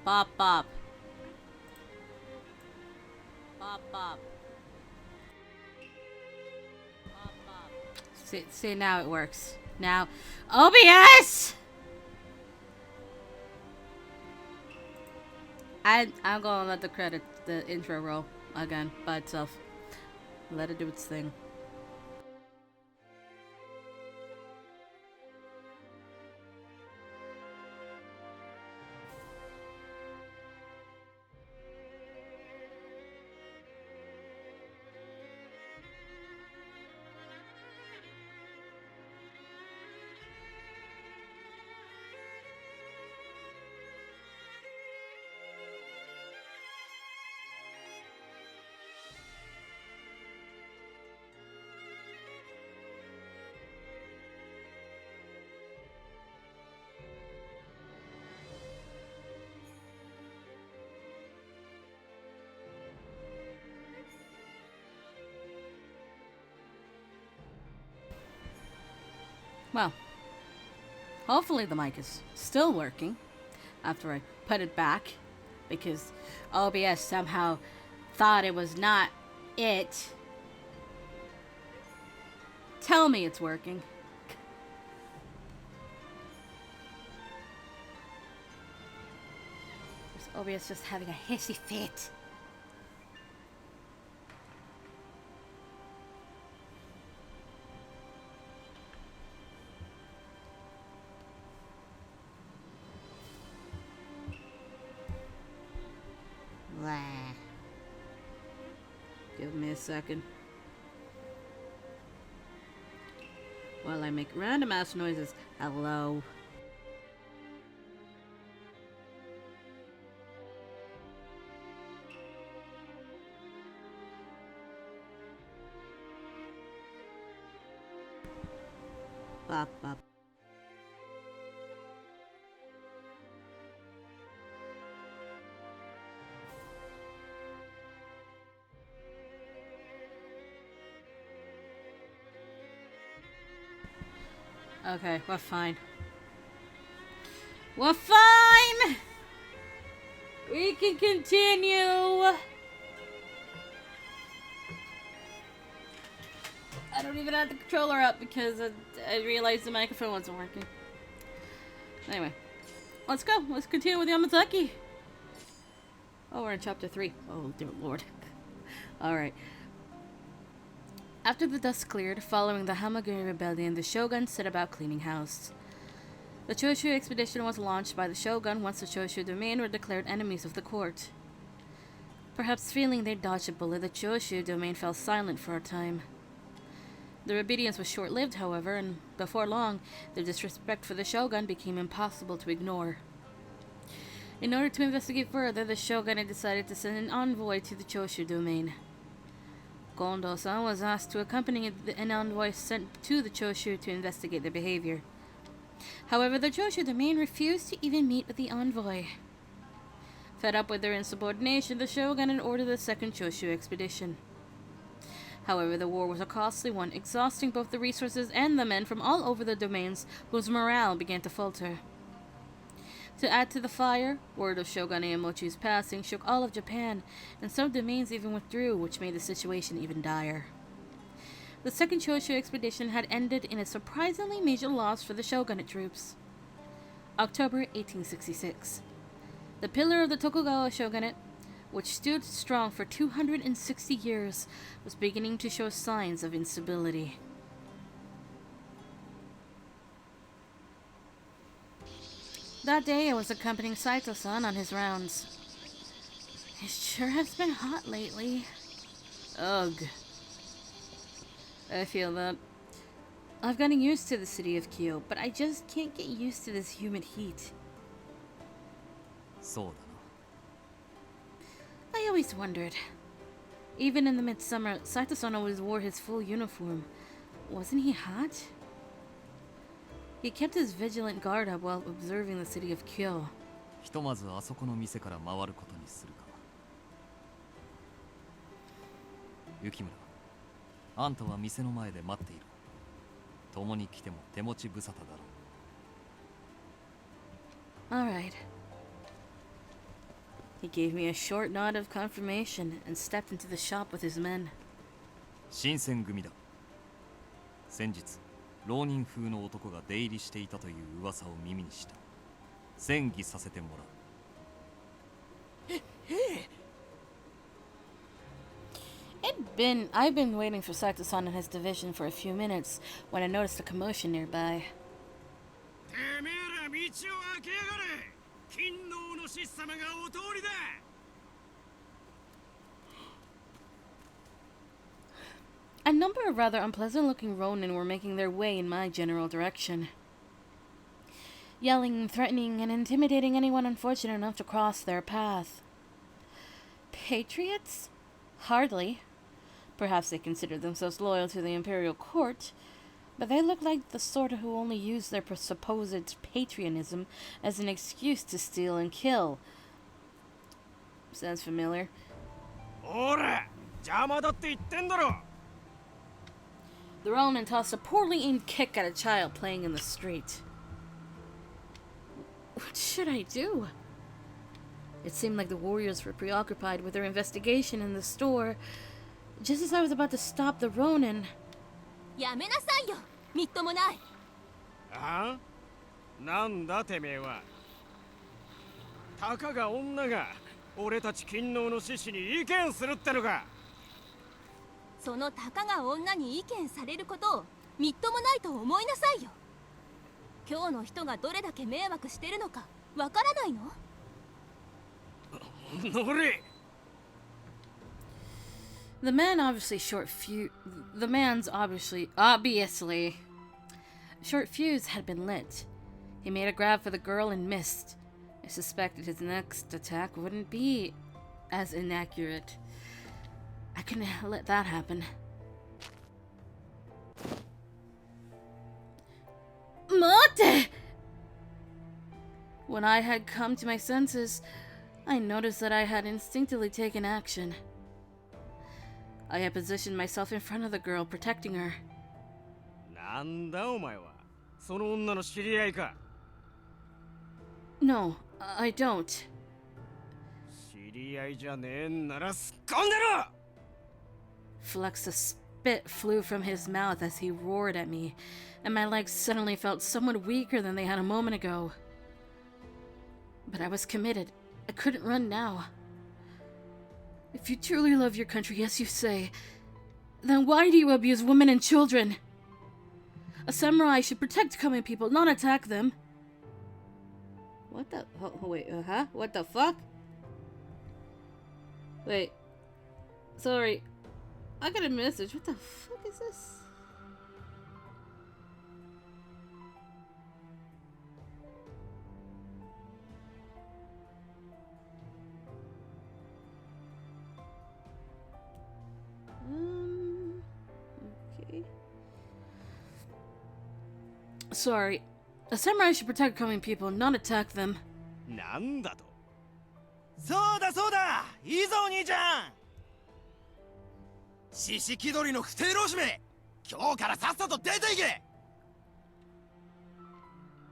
Bop bop. Bop bop. Bop bop. See, now it works. Now, OBS! I'm gonna let the intro roll again by itself. Let it do its thing. Well, hopefully the mic is still working after I put it back, because OBS somehow thought it was not it. Tell me it's working. Is OBS just having a hissy fit? Give me a second. While I make random ass noises. Hello. Bop bop. Okay, we're fine. We're fine! We can continue! I don't even have the controller up because I realized the microphone wasn't working. Anyway, let's go. Let's continue with Yamazaki. Oh, we're in chapter 3. Oh, dear lord. Alright. After the dust cleared, following the Hamaguri rebellion, the shogun set about cleaning house. The Choshu expedition was launched by the shogun once the Choshu domain were declared enemies of the court. Perhaps feeling they dodged a bullet, the Choshu domain fell silent for a time. Their obedience was short-lived, however, and before long, their disrespect for the shogun became impossible to ignore. In order to investigate further, the shogun had decided to send an envoy to the Choshu domain. Gondo-san was asked to accompany an envoy sent to the Choshu to investigate their behavior. However, the Choshu domain refused to even meet with the envoy. Fed up with their insubordination, the shogun had ordered the second Choshu expedition. However, the war was a costly one, exhausting both the resources and the men from all over the domains, whose morale began to falter. To add to the fire, word of Shogun Iemochi's passing shook all of Japan, and some domains even withdrew, which made the situation even dire. The second Choshu expedition had ended in a surprisingly major loss for the shogunate troops. October 1866. The pillar of the Tokugawa shogunate, which stood strong for 260 years, was beginning to show signs of instability. That day I was accompanying Saito-san on his rounds. It sure has been hot lately. Ugh. I feel that. I've gotten used to the city of Kyoto, but I just can't get used to this humid heat. I always wondered. Even in the midsummer, Saito-san always wore his full uniform. Wasn't he hot? He kept his vigilant guard up while observing the city of Kyoto. ひとまずあそこの店から回ることにするか。雪村、あんたは店の前で待っている。共に来ても手持ち無沙汰だろう。All right. He gave me a short nod of confirmation and stepped into the shop with his men. 新選組だ。先日浪人風の男が出入りしていたという噂を耳にした。戦議させてもらう。I've been waiting for Saito-san and his division for a few minutes when I noticed a commotion nearby. A number of rather unpleasant-looking Ronin were making their way in my general direction, yelling, threatening, and intimidating anyone unfortunate enough to cross their path. Patriots? Hardly. Perhaps they considered themselves loyal to the imperial court, but they looked like the sort who only used their supposed patriotism as an excuse to steal and kill. Sounds familiar. The Ronin tossed a poorly aimed kick at a child playing in the street. What should I do? It seemed like the warriors were preoccupied with their investigation in the store. Just as I was about to stop the Ronin... やめなさいよ、みっともない。あ？なんだてめえは。たかが女が俺たち勤王の志士に意見するってのか。そのたかが女に意見されることをみっともないと思いなさいよ。今日の人がどれだけ迷惑してるのかわからないの？乗れ。The man's obviously short fuse had been lit. He made a grab for the girl and missed. I suspected his next attack wouldn't be as inaccurate. I couldn't let that happen. Mate! When I had come to my senses, I noticed that I had instinctively taken action. I had positioned myself in front of the girl, protecting her. なんだお前は。その女の知り合いか。No, I don't. 知り合いじゃねえんならすっ込んでろ! Flecks of spit flew from his mouth as he roared at me, and my legs suddenly felt somewhat weaker than they had a moment ago. But I was committed. I couldn't run now. If you truly love your country, as you say, then why do you abuse women and children? A samurai should protect common people, not attack them. What the... wait, huh? What the fuck? Wait. Sorry. I got a message. What the fuck is this? Okay. Sorry. A samurai should protect common people, not attack them. なんだと。そうだそうだ、いいぞお兄ちゃん。獅子気取りの不定老師め、今日からさっさと出ていけ。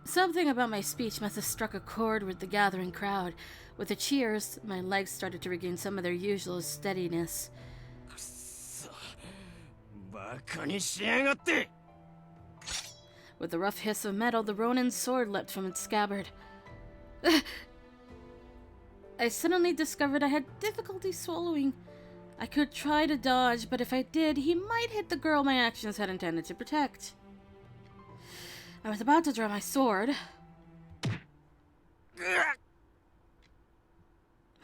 Something about my speech must have struck a chord with the gathering crowd. With the cheers, my legs started to regain some of their usual steadiness. くっそ、バカにしやがって。With a rough hiss of metal, the Ronin's sword leapt from its scabbard. I suddenly discovered I had difficulty swallowing. I could try to dodge, but if I did, he might hit the girl my actions had intended to protect. I was about to draw my sword.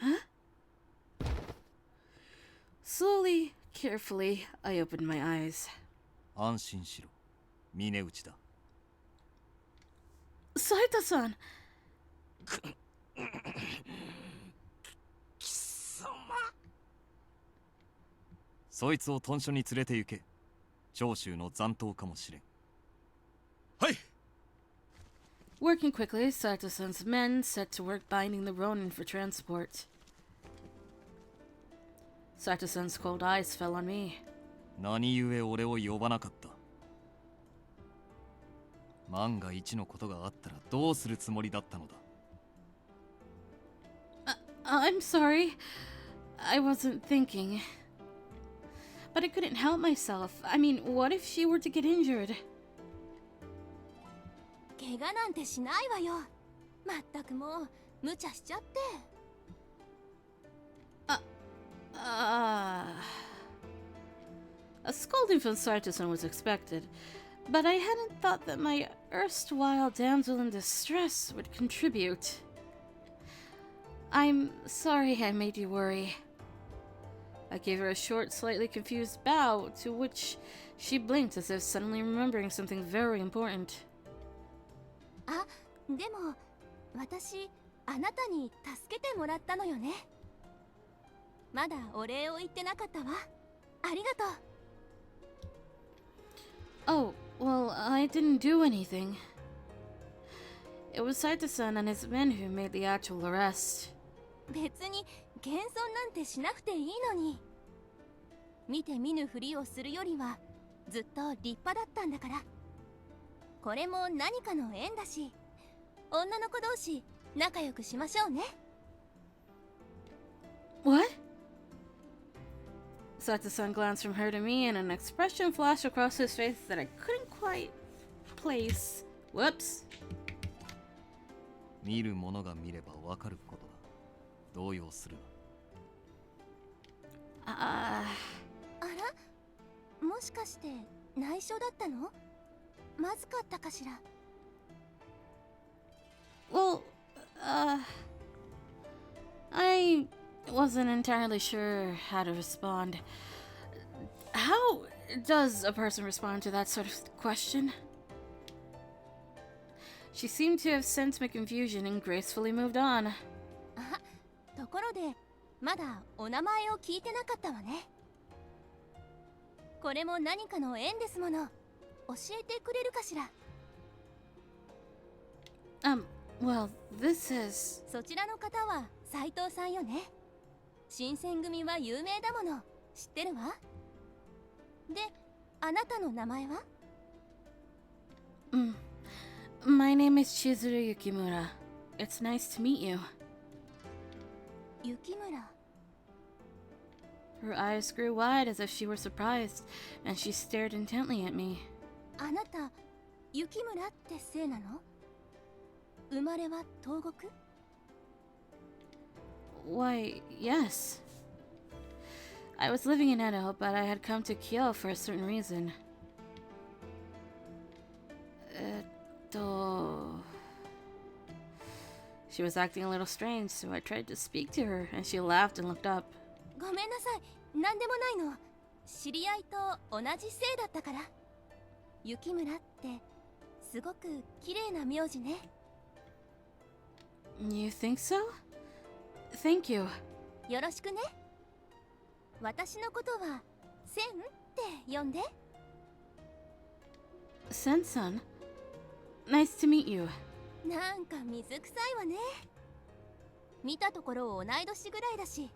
Huh? Slowly, carefully, I opened my eyes. 安心しろ。峰打ちだ。Saito-san! 貴様。そいつを屯所に連れて行け。長州の残党かもしれん。はい。Working quickly, Saito-san's men set to work binding the Ronin for transport. Saito-san's cold eyes fell on me. 何故俺を呼ばなかった。万が一のことがあったらどうするつもりだったのだ。I'm sorry. I wasn't thinking. But I couldn't help myself. I mean, what if she were to get injured? 怪我なんてしないわよ。まったくもう無茶しちゃって。A scolding from Sartosan was expected, but I hadn't thought that my erstwhile damsel in distress would contribute. I'm sorry I made you worry. I gave her a short, slightly confused bow, to which she blinked as if suddenly remembering something very important. あ、でも私あなたに助けてもらったのよね。まだお礼を言ってなかったわ。ありがとう。Oh, well, I didn't do anything. It was Saito-san and his men who made the actual arrest. 別に謙遜なんてしなくていいのに。見て見ぬふりをするよりはずっと立派だったんだから。これも何かの縁だし、女の子同士仲良くしましょうね。What? Sato-san glanced from her to me, and an expression flashed across his face that I couldn't quite place. Whoops. 見る者が見ればわかることだ。動揺するな。あら、もしかして内緒だったの？まずかったかしら。Well, I wasn't entirely sure how to respond. How does a person respond to that sort of question? She seemed to have sensed my confusion and gracefully moved on. あ、ところでまだお名前を聞いてなかったわね。これも何かの縁ですもの。教えてくれるかしら。Well, this is... そちらの方は斉藤さんよね。新選組は有名だもの。知ってるわ。で、あなたの名前は？ My name is Chizuru Yukimura. It's nice to meet you. 雪村。 Her eyes grew wide as if she were surprised, and she stared intently at me. あなた、雪村って姓なの？生まれは東国？ Why, yes. I was living in Edo, but I had come to Kyoto for a certain reason. She was acting a little strange, so I tried to speak to her, and she laughed and looked up. ごめんなさい、なんでもないの。知り合いと同じ姓だったから。雪村ってすごく綺麗な名字ね。You think so? Thank you. よろしくね。私のことはセンって呼んで。Sen-san. Nice to meet you. なんか水臭いわね。見たところ同い年ぐらいだし、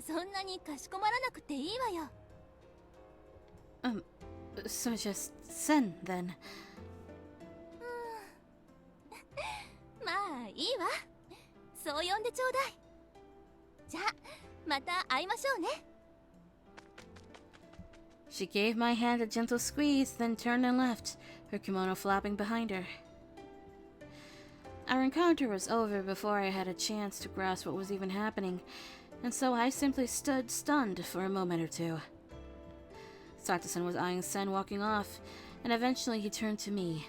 そんなにかしこまらなくていいわよ。So just Sen, then. まあいいわ。そう呼んでちょうだい。じゃあまた会いましょうね。She gave my hand a gentle squeeze, then turned and left, her kimono flapping behind her. Our encounter was over before I had a chance to grasp what was even happening, and so I simply stood stunned for a moment or two. Sato-san was eyeing Sen walking off, and eventually he turned to me.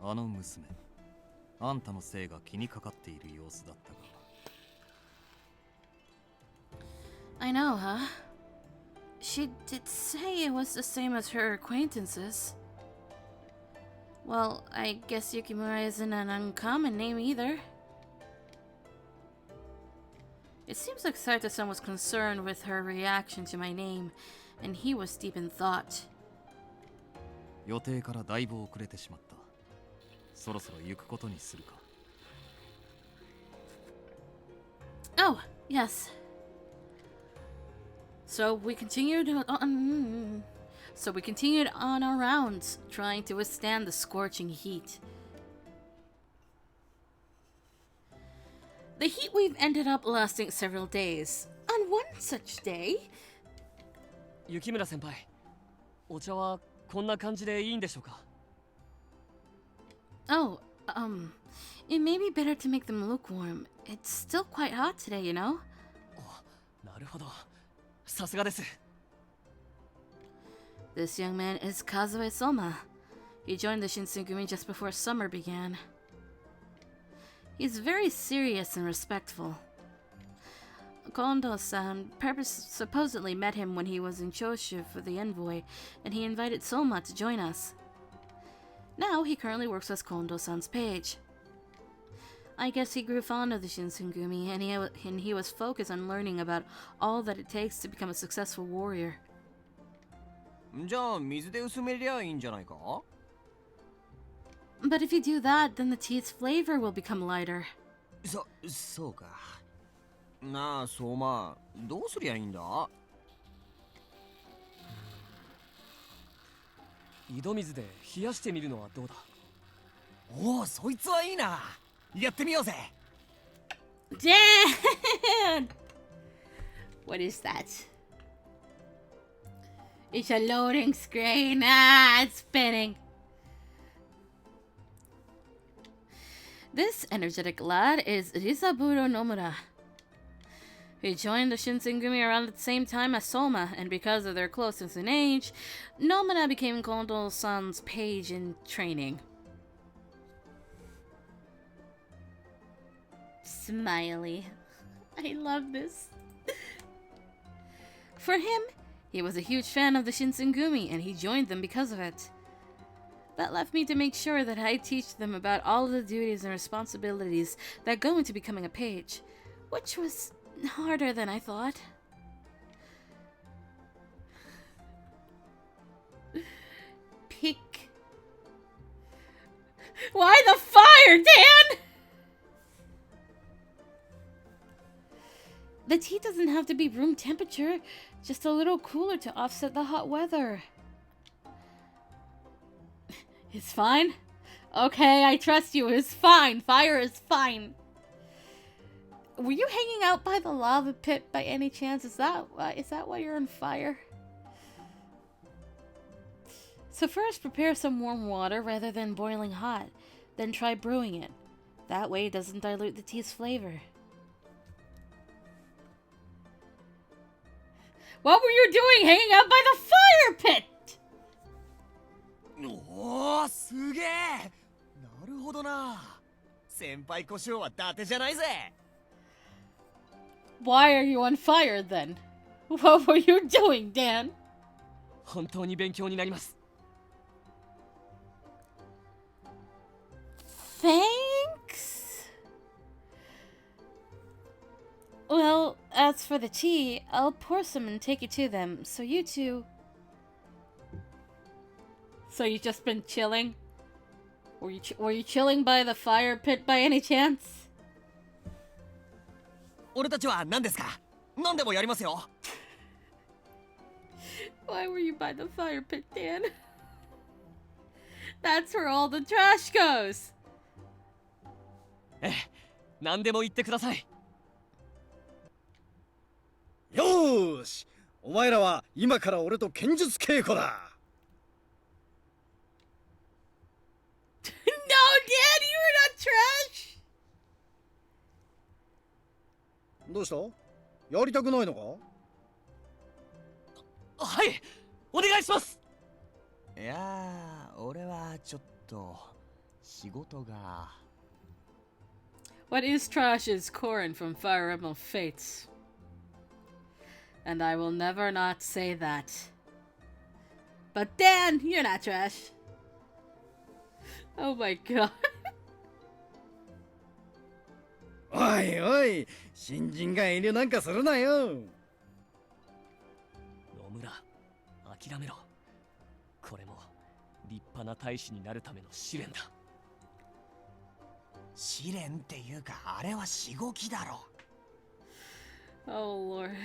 あの娘、あんたの姓が気にかかっている様子だったが。I know, huh? She did say it was the same as her acquaintances. Well, I guess Yukimura isn't an uncommon name either. It seems like Saito-san was concerned with her reaction to my name, and he was deep in thought. 予定からだいぶ遅れてしまった。そろそろ行くことにするか。Oh, yes. So we continued on our rounds, trying to withstand the scorching heat. The heat wave ended up lasting several days. On one such day, 雪村先輩、お茶はこんな感じでいいんでしょうか？ oh, it may be better to make them lukewarm. It's still quite hot today, you know? なるほど。さすがです。This young man is Kazue Soma. He joined the Shinsengumi just before summer began. He's very serious and respectful. Kondo-san supposedly met him when he was in Choshu for the envoy, and he invited Soma to join us. Now he currently works as Kondo-san's page. I guess he grew fond of the Shinsengumi, and he was focused on learning about all that it takes to become a successful warrior. じゃあ水で薄めりゃいいんじゃないか？ But if you do that, then the tea's flavor will become lighter. そうか。なあ、相馬、どうすりゃいいんだ？井戸水で冷やしてみるのはどうだ？おお、そいつはいいな。やってみようぜ。Dan! What is that? It's a loading screen. Ah, it's spinning. This energetic lad is Risaburo Nomura. He joined the Shinsengumi around the same time as Soma, and because of their closeness in age, Nomura became Kondo-san's page in training. Smiley. I love this. For him, he was a huge fan of the Shinsengumi, and he joined them because of it. That left me to make sure that I teach them about all of the duties and responsibilities that go into becoming a page, which was harder than I thought. Pick. Why the fire, Dan? The tea doesn't have to be room temperature, just a little cooler to offset the hot weather. It's fine? Okay, I trust you. It's fine. Fire is fine. Were you hanging out by the lava pit by any chance? Is that why you're on fire? So first, prepare some warm water rather than boiling hot. Then try brewing it. That way it doesn't dilute the tea's flavor. What were you doing hanging out by the fire pit? おお、すげえ。なるほどな。先輩小姓は伊達じゃないぜ。Why are you on fire then? What were you doing, Dan? 本当に勉強になります。Thanks? Well, as for the tea, I'll pour some and take it to them, so you two... So you just been chilling? Were you chilling by the fire pit by any chance? 俺たちは何ですか？何でもやりますよ。Why were you by the fire pit, Dan? That's where all the trash goes! ええ、何でも言ってください。よーし、お前らは今から俺と剣術稽古だ。No, Dad, you're not trash! どうした？やりたくないのか？はい、お願いします。いやー、俺はちょっと仕事が。What is trash is Korin from Fire Emblem Fates. And I will never not say that. But Dan, you're not trash. Oh my god. おいおい、新人が遠慮なんかするなよ。野村、諦めろ。これも立派な大使になるための試練だ。試練っていうか、あれはしごきだろ。Oh lord.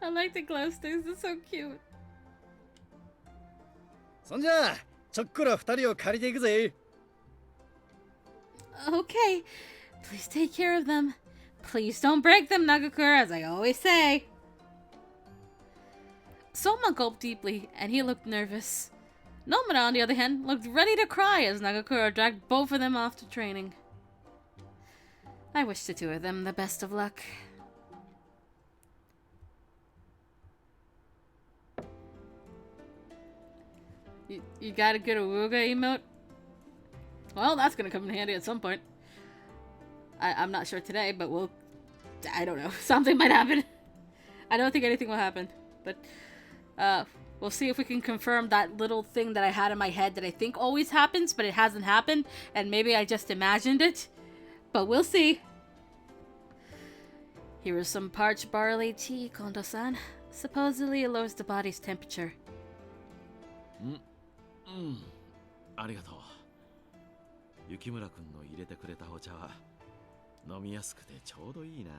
I like the glow sticks, it's so cute. そんじゃちょっくら二人を借りていくぜ。Okay, Please take care of them. Please don't break them, Nagakura, as I always say. Soma gulped deeply, and he looked nervous. Nomura, on the other hand, looked ready to cry as Nagakura dragged both of them off to training. I wish the two of them the best of luck. You got a good Awuga emote? Well, that's gonna come in handy at some point. I'm not sure today, but I don't know. Something might happen. I don't think anything will happen. But, we'll see if we can confirm that little thing that I had in my head that I think always happens, but it hasn't happened. And maybe I just imagined it. But we'll see. Here is some parched barley tea, Kondo-san. Supposedly it lowers the body's temperature. ありがとう。雪村くんの入れてくれたお茶は飲みやすくてちょうどいいな。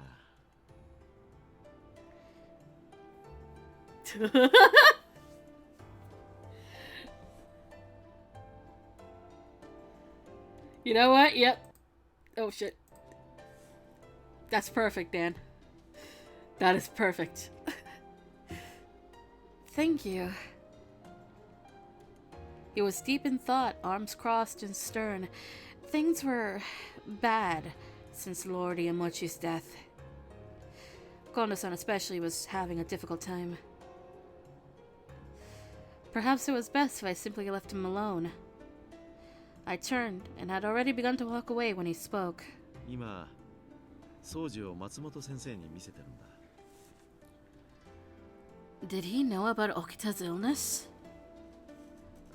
You know what? Yep. Oh shit. That's perfect, Dan. That is perfect. Thank you. He was deep in thought, arms crossed and stern. Things were bad since Lord Iamochi's death. Kondo-san especially was having a difficult time. Perhaps it was best if I simply left him alone. I turned and had already begun to walk away when he spoke. 今、掃除を松本先生に見せてるんだ。Did he know about Okita's illness?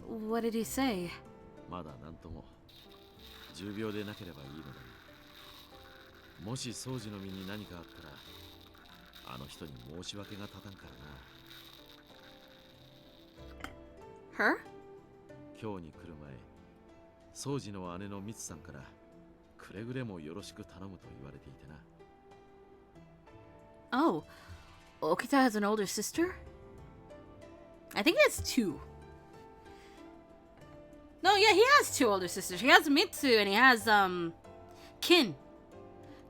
What did he say? まだなんとも。重病でなければいいのだが。もし掃除の身に何かあったら、あの人に申し訳が立たんからな。Her? 今日に来る前、掃除の姉のミツさんからくれぐれもよろしく頼むと言われていてな。Oh, Okita has an older sister? I think he has two. No, yeah, he has two older sisters. He has Mitsu and he has, Kin.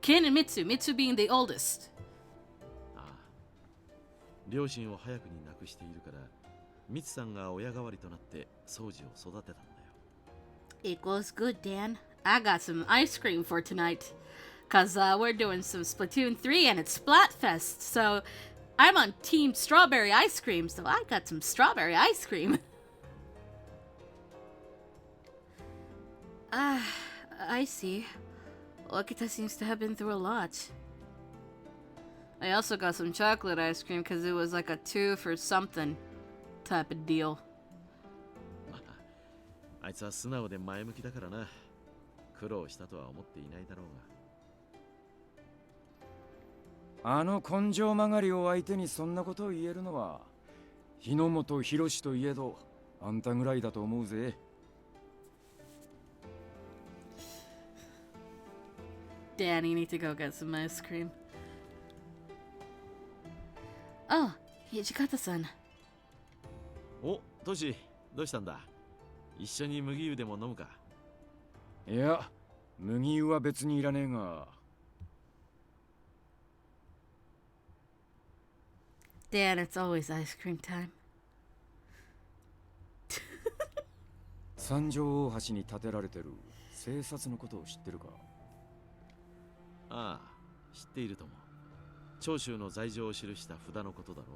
Kin and Mitsu. Mitsu being the oldest. ああ。両親を早くに亡くしているから、ミツさんが親代わりとなって掃除を育てたんだよ。It goes good, Dan. I got some ice cream for tonight. Cause, we're doing some Splatoon 3 and it's Splatfest. So, I'm on Team Strawberry Ice Cream, so I got some strawberry ice cream. Ah, I see. Okita seems to have been through a lot. I also got some chocolate ice cream because it was like a 2 for something type of deal. あいつは素直で前向きだからな。苦労したとは思っていないだろうが。あの根性曲がりを相手にそんなことを言えるのは日野本博といえどあんたぐらいだと思うぜ。Dan, you need to go get some ice cream. Oh, Hijikata-san. お、トシ、どうしたんだ。一緒に麦湯でも飲むか。いや、麦湯は別にいらねえが。Dan, it's always ice cream time. 三条大橋に建てられてる生殺のことを知ってるか。ああ、知っているとも。長州の罪状を記した札のことだろ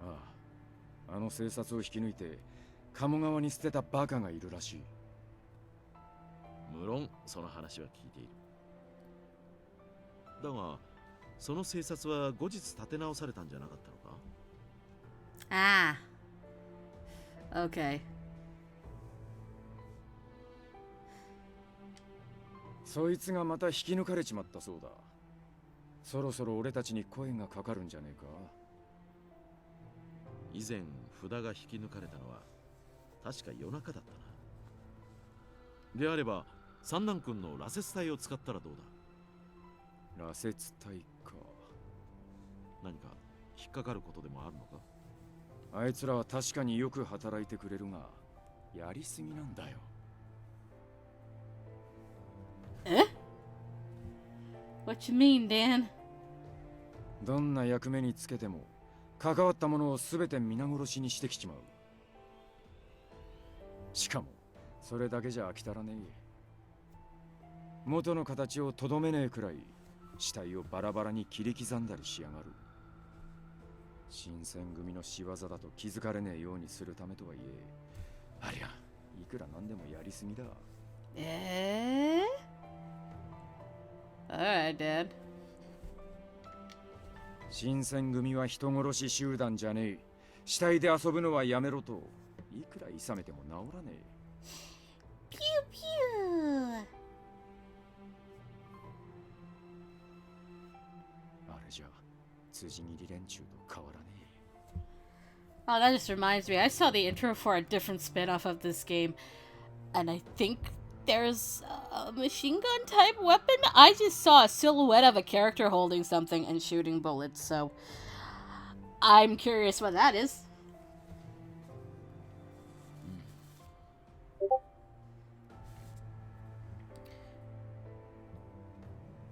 う。ああ、あの生殺を引き抜いて鴨川に捨てたバカがいるらしい。無論その話は聞いている。だがその生殺は後日立て直されたんじゃなかったのか。Ah. Okay. そいつがまた引き抜かれちまったそうだ。そろそろ俺たちに声がかかるんじゃねえか。以前札が引き抜かれたのは確か夜中だったな。であれば三男君の羅刹体を使ったらどうだ。羅刹体か。何か引っかかることでもあるのか。あいつらは確かによく働いてくれるがやりすぎなんだよ。Eh? What you mean, Dan? どんな役目につけても関わったものを全て皆殺しにしてきちまう。しかもそれだけじゃ飽き足らねえ。元の形をとどめねえくらい死体をバラバラに切り刻んだりしやがる。新選組の仕業だと気づかれねえようにするためとはいえ、ありゃいくらなんでもやりすぎだ。Alright, Dad. 新選組は人殺し集団じゃねえ。死体で遊ぶのはやめろといくらいさめても治らねえ。 Pew pew. あれじゃ辻切り連中と変わらねえ。 Oh, that just reminds me. I saw the intro for a different spin-off of this game, and I think there's a machine gun type weapon. I just saw a silhouette of a character holding something and shooting bullets, so I'm curious what that is.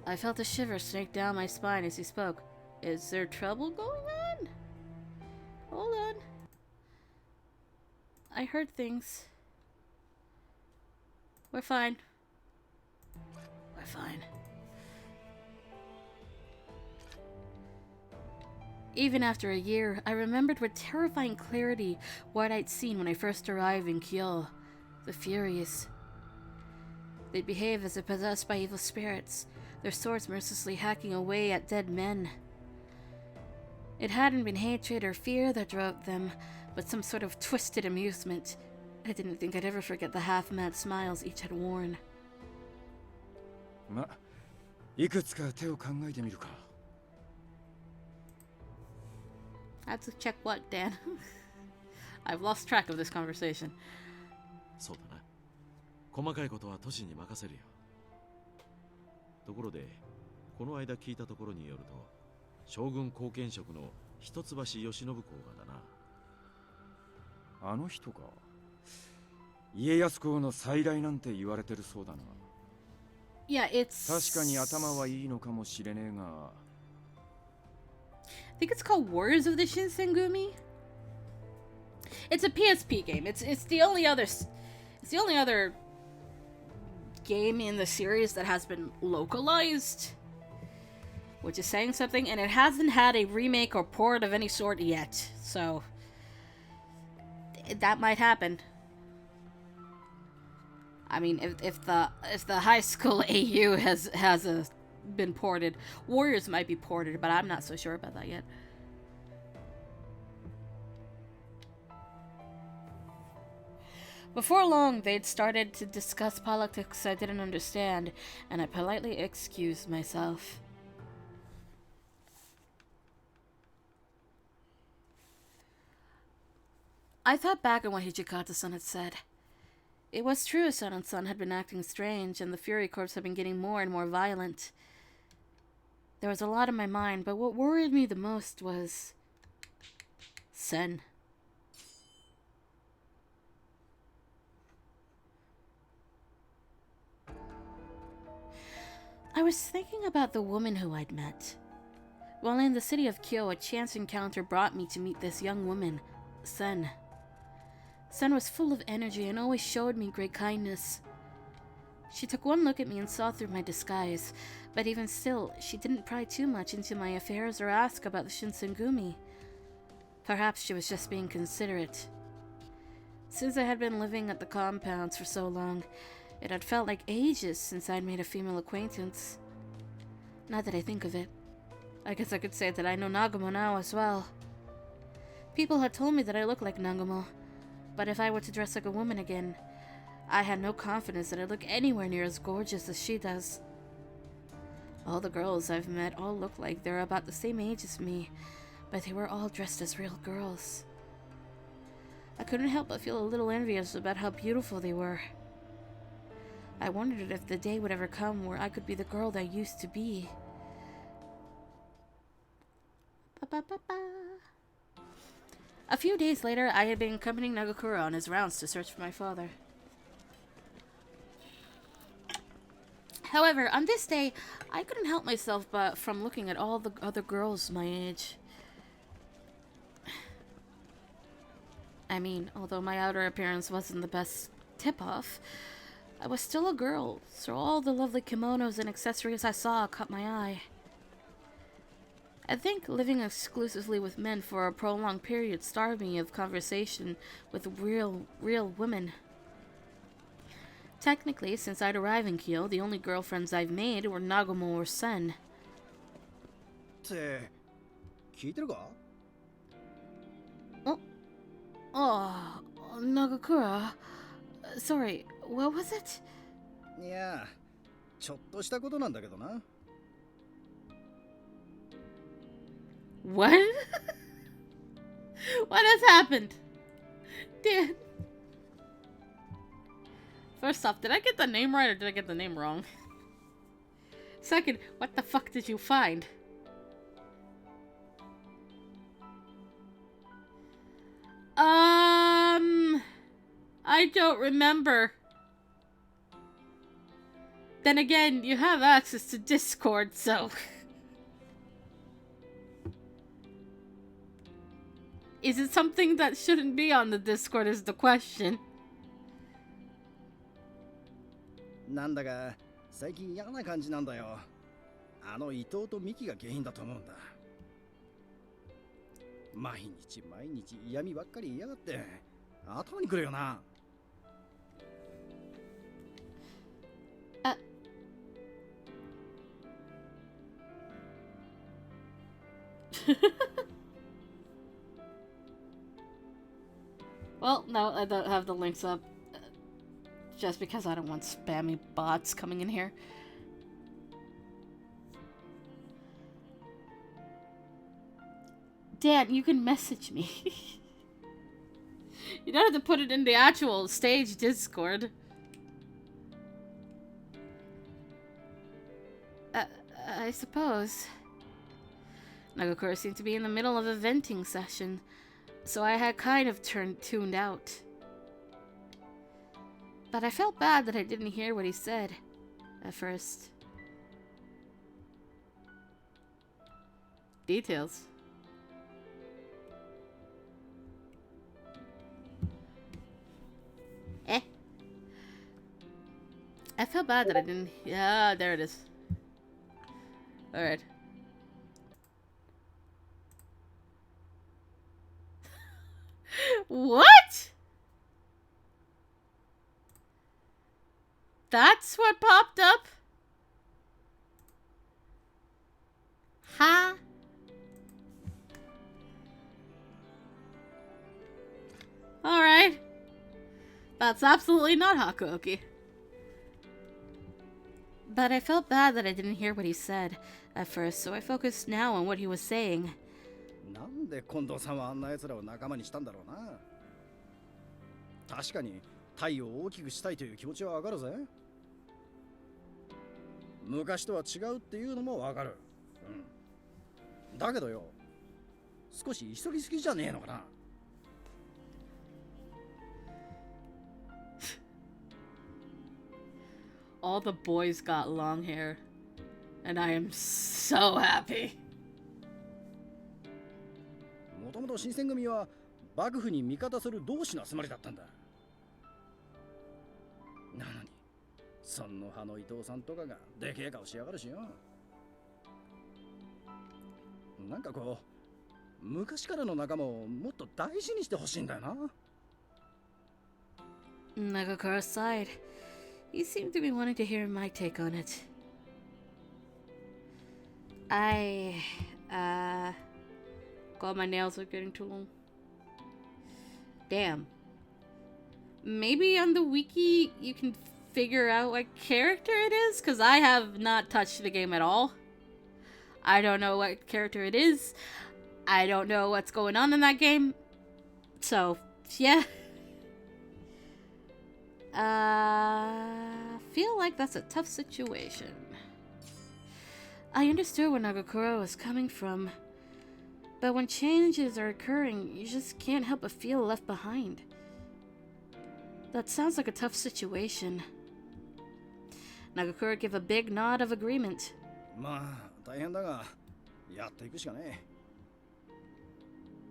I felt a shiver snake down my spine as he spoke. Is there trouble going on? Hold on. I heard things. We're fine. We're fine. Even after a year, I remembered with terrifying clarity what I'd seen when I first arrived in Kyoto. The Furies. They'd behave as if possessed by evil spirits, their swords mercilessly hacking away at dead men. It hadn't been hatred or fear that drove them, but some sort of twisted amusement. I didn't think I'd ever forget the half-mad smiles each had worn. ま、いくつか手を考えてみるか。 I have to check what, Dan? I've lost track of this conversation. そうだな。細かいことは都市に任せるよ。ところで、この間聞いたところによると、将軍後見職の一橋慶喜公がだな。あの人か。家康公の再来なんて言われてるそうだな。Yeah, it's... 確かに頭はいいのかもしれねえが。I think it's called Warriors of the Shinsengumi. It's a PSP game. It's the only other game in the series that has been localized, which is saying something, and it hasn't had a remake or port of any sort yet. So that might happen. I mean, if the high school AU has been ported, Warriors might be ported, but I'm not so sure about that yet. Before long, they'd started to discuss politics I didn't understand, and I politely excused myself. I thought back on what Hijikata-san had said. It was true Son had been acting strange, and the Fury Corps had been getting more and more violent. There was a lot in my mind, but what worried me the most was... Sen. I was thinking about the woman who I'd met. While in the city of Kyoto, a chance encounter brought me to meet this young woman, Sen. Sen was full of energy and always showed me great kindness. She took one look at me and saw through my disguise, but even still, she didn't pry too much into my affairs or ask about the Shinsengumi. Perhaps she was just being considerate. Since I had been living at the compounds for so long, it had felt like ages since I'd made a female acquaintance. Now that I think of it, I guess I could say that I know Nagumo now as well. People had told me that I looked like Nagumo, but if I were to dress like a woman again, I had no confidence that I look anywhere near as gorgeous as she does. All the girls I've met all look like they're about the same age as me, but they were all dressed as real girls. I couldn't help but feel a little envious about how beautiful they were. I wondered if the day would ever come where I could be the girl that I used to be. A few days later, I had been accompanying Nagakura on his rounds to search for my father. However, on this day, I couldn't help myself but from looking at all the other girls my age. I mean, although my outer appearance wasn't the best tip-off, I was still a girl, so all the lovely kimonos and accessories I saw caught my eye. I think living exclusively with men for a prolonged period starved me of conversation with real women. Technically, since I'd arrived in Kyoto, the only girlfriends I've made were Nagumo or Sen. って聞いてるか？ Oh, Nagakura. Sorry, what was it? いや、ちょっとしたことなんだけどな。What? What has happened? Dude. First off, did I get the name right or did I get the name wrong? Second, what the fuck did you find? I don't remember. Then again, you have access to Discord, so... Is it something that shouldn't be on the Discord is the question. なんだか最近嫌な感じなんだよ。あの伊藤とミキが原因だと思うんだ。毎日嫌味ばっかり言いやがって頭にくるよな。Well, no, I don't have the links up. Just because I don't want spammy bots coming in here. Dan, you can message me. You don't have to put it in the actual stage Discord. I suppose. Nagakura seemed to be in the middle of a venting session, so I had kind of tuned out. But I felt bad that I didn't hear what he said at first. Details. I felt bad that I didn't... Yeah, there it is. Alright. What? That's what popped up? Huh? Alright. That's absolutely not Hakuoki. But I felt bad that I didn't hear what he said at first, so I focused now on what he was saying. なんで近藤さんはあんな奴らを仲間にしたんだろうな。確かにタイを大きくしたいという気持ちはわかるぜ。昔とは違うっていうのもわかる。うん。だけどよ、少し急ぎすぎじゃねえのかな。All the boys got long hair, and I am so happy. もともと新選組は幕府に味方する同志の集まりだったんだ。なのに、その派の伊藤さんとかがでけえ顔しやがるしよ。なんかこう、昔からの仲間をもっと大事にしてほしいんだよな。Nagakura sighed. He seemed to be wanting to hear my take on it. God, my nails are getting too long. Damn. Maybe on the wiki you can figure out what character it is? Because I have not touched the game at all. I don't know what character it is. I don't know what's going on in that game. So, yeah. Feel like that's a tough situation. I understood where Nagakura was coming from, but when changes are occurring, you just can't help but feel left behind. That sounds like a tough situation. Nagakura gave a big nod of agreement. まあ大変だがやっていくしかねえ。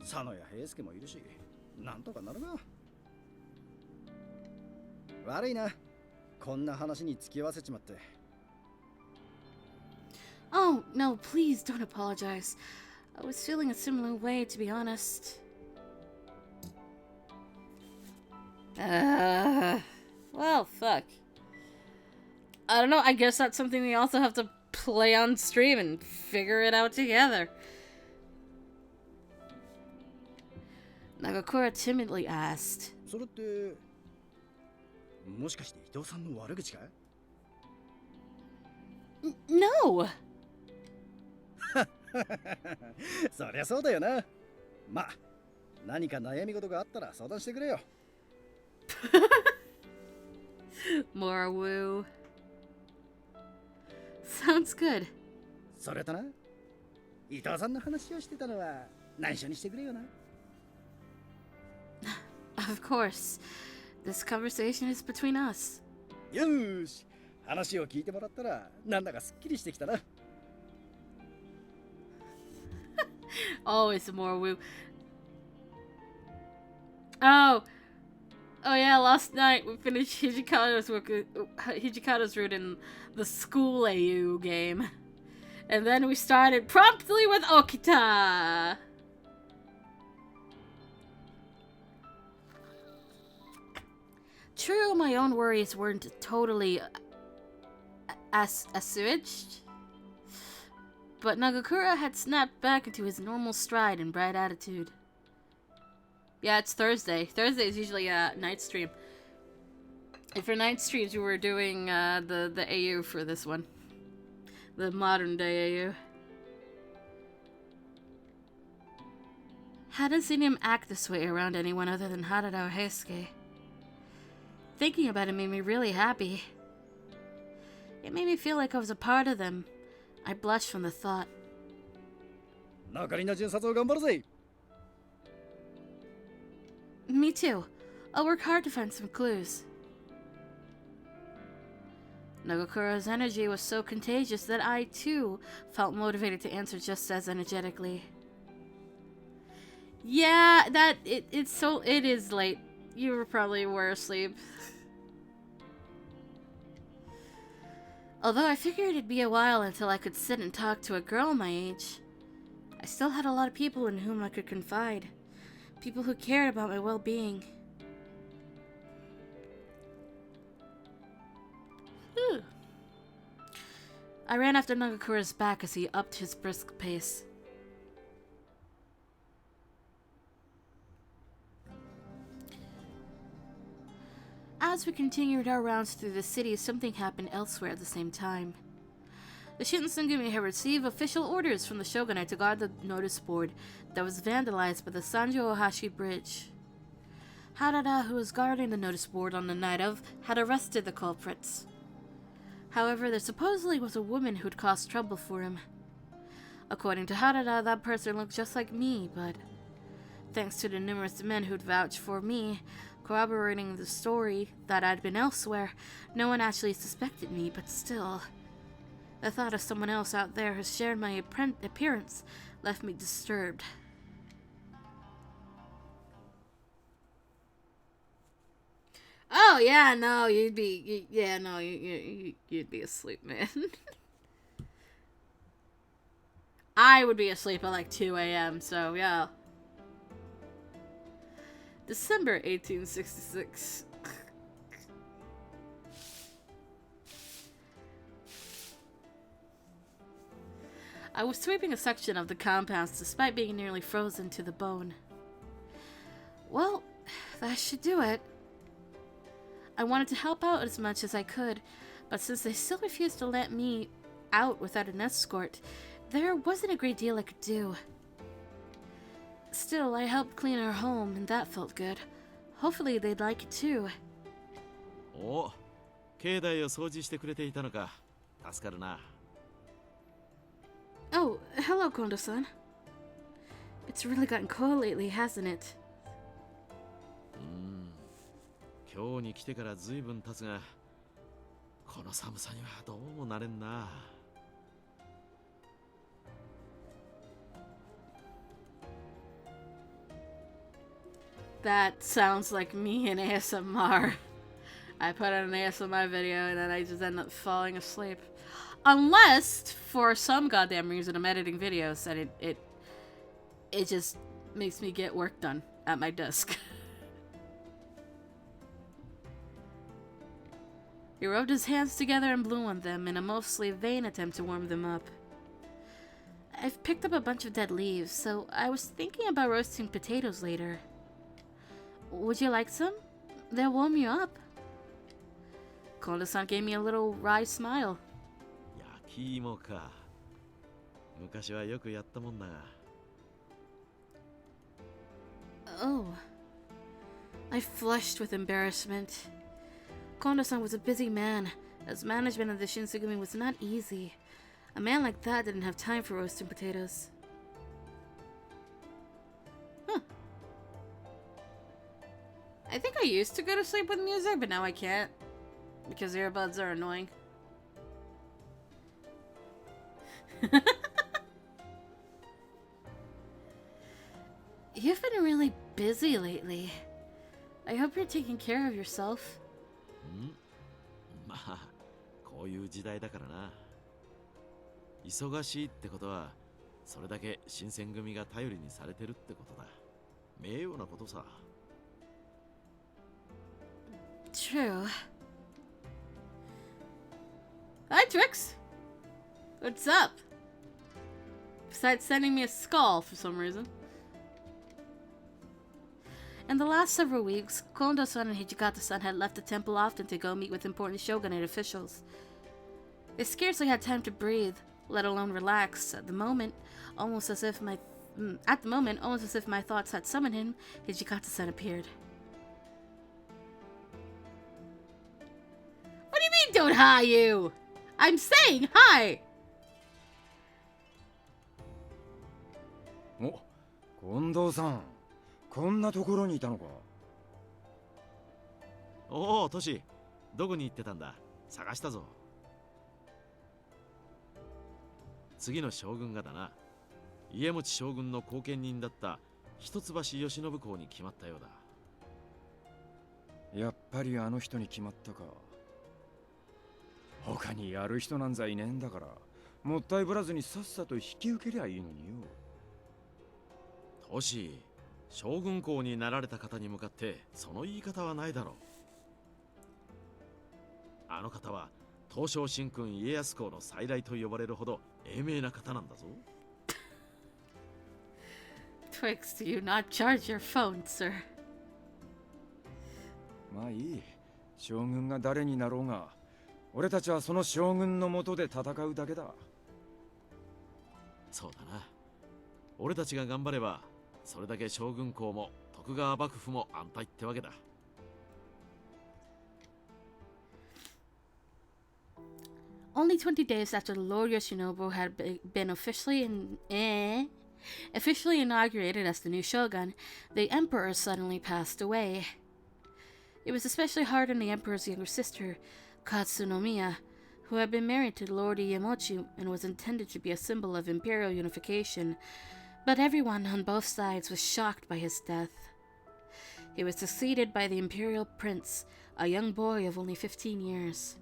佐野や平介もいるしなんとかなるな。悪いな、こんな話に付き合わせちまって。 Oh, no, please don't apologize. I was feeling a similar way, to be honest. Well, fuck. I don't know, I guess that's something we also have to play on stream and figure it out together. Nagakura timidly asked. それってもしかして伊藤さんの悪口か？ No! そりゃそうだよな。まあ何か悩み事があったら相談してくれよ。More woo. Sounds good. それとな、伊藤さんの話をしてたのは内緒にしてくれよな。Of course. This conversation is between us. よーし、話を聞いてもらったらなんだかすっきりしてきたな。Always more woo. Oh yeah, last night we finished Hijikata's route in the school AU game. And then we started promptly with Okita! True, my own worries weren't totally assuaged, but Nagakura had snapped back into his normal stride and bright attitude. Yeah, it's Thursday. Thursday is usually a night stream. And for night streams, we were doing the AU for this one. The modern day AU. Hadn't seen him act this way around anyone other than Harada or Heisuke. Thinking about it made me really happy. It made me feel like I was a part of them. I blushed from the thought. 中里の巡察を頑張るぜ。 Me too. I'll work hard to find some clues. Nagakura's energy was so contagious that I, too, felt motivated to answer just as energetically. Yeah, it is late. You probably were asleep. Although I figured it'd be a while until I could sit and talk to a girl my age, I still had a lot of people in whom I could confide. People who cared about my well-being. I ran after Nagakura's back as he upped his brisk pace. As we continued our rounds through the city, something happened elsewhere at the same time. The Shinsengumi had received official orders from the shogunate to guard the notice board that was vandalized by the Sanjo Ohashi Bridge. Harada, who was guarding the notice board on the night of, had arrested the culprits. However, there supposedly was a woman who'd caused trouble for him. According to Harada, that person looked just like me, but thanks to the numerous men who'd vouched for me, corroborating the story that I'd been elsewhere, no one actually suspected me, but still, the thought of someone else out there who shared my appearance left me disturbed. Oh yeah, no, you'd be asleep, man. I would be asleep at like 2 a.m., so yeah. December 1866. I was sweeping a section of the compounds despite being nearly frozen to the bone. Well, that should do it. I wanted to help out as much as I could, but since they still refused to let me out without an escort, there wasn't a great deal I could do. Still, I helped clean our home, and that felt good. Hopefully they'd like it too. お、境内を掃除してくれていたのか。助かるな。Oh, hello, Kondo-san. It's really gotten cold lately, hasn't it? 今日に来てからずいぶん経つが、この寒さにはどうもなれんな。That sounds like me in ASMR. I put on an ASMR video and then I just end up falling asleep. Unless, for some goddamn reason, I'm editing videos and it just makes me get work done at my desk. He rubbed his hands together and blew on them in a mostly vain attempt to warm them up. I've picked up a bunch of dead leaves, so I was thinking about roasting potatoes later. Would you like some? They'll warm you up. Kondo-san gave me a little wry smile. 焼き芋か。昔はよくやったもんな。Oh. I flushed with embarrassment. Kondo-san was a busy man, as management of the Shinsengumi was not easy. A man like that didn't have time for roasting potatoes. Huh. I think I used to go to sleep with music, but now I can't. Because earbuds are annoying. You've been really busy lately. I hope you're taking care of yourself. まあ、こういう時代だからな。忙しいってことは、それだけ新選組が頼りにされてるってことだ。名誉なことさ。True. Hi, Twix! What's up? Besides sending me a skull for some reason. In the last several weeks, Kondo-san and Hijikata-san had left the temple often to go meet with important shogunate officials. They scarcely had time to breathe, let alone relax. At the moment, almost as if my thoughts had summoned him, Hijikata-san appeared. What do you mean, don't hi you? I'm saying hi! お、近藤さん、こんなところにいたのか。おお、トシ、どこに行ってたんだ。探したぞ。次の将軍がだな。家持将軍の後見人だった一橋慶喜公に決まったようだ。やっぱりあの人に決まったか。他にやる人なんざいねえんだから、もったいぶらずにさっさと引き受けりゃいいのによ。トシ、将軍公になられた方に向かってその言い方はないだろう。あの方は東照神君家康公の再来と呼ばれるほど英明な方なんだぞ。Twix, do you not charge your phone, sir? まあいい。将軍が誰になろうが、俺たちはその将軍の下で戦うだけだ。そうだな。俺たちが頑張れば、それだけ将軍公も徳川幕府も安泰ってわけだ。Only 20 days after the Lord Yoshinobu had been officially inaugurated as the new shogun, the emperor suddenly passed away. It was especially hard on the emperor's younger sister, Katsunomiya, who had been married to Lord Iemochi and was intended to be a symbol of imperial unification, but everyone on both sides was shocked by his death. He was succeeded by the imperial prince, a young boy of only 15 years.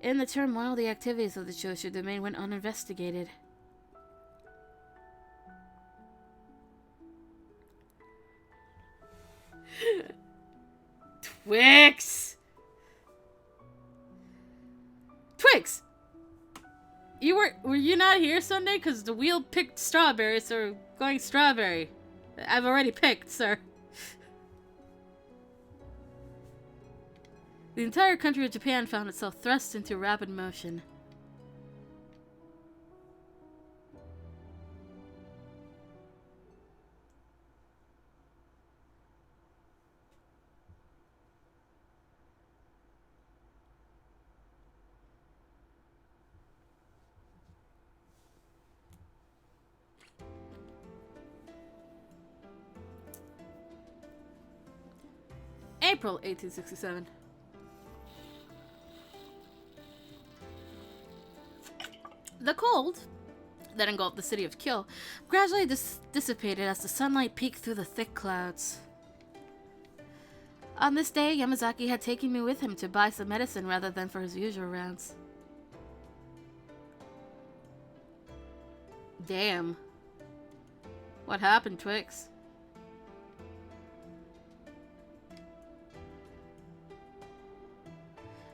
In the turmoil, the activities of the Choshu domain went uninvestigated. Twix! Twix! Were you not here Sunday? Because the wheel picked strawberries, so we're going strawberry. I've already picked, sir. The entire country of Japan found itself thrust into rapid motion. April 1867. The cold that engulfed the city of Kyoto gradually dissipated as the sunlight peeked through the thick clouds. On this day, Yamazaki had taken me with him to buy some medicine rather than for his usual rounds. Damn. What happened, Twix?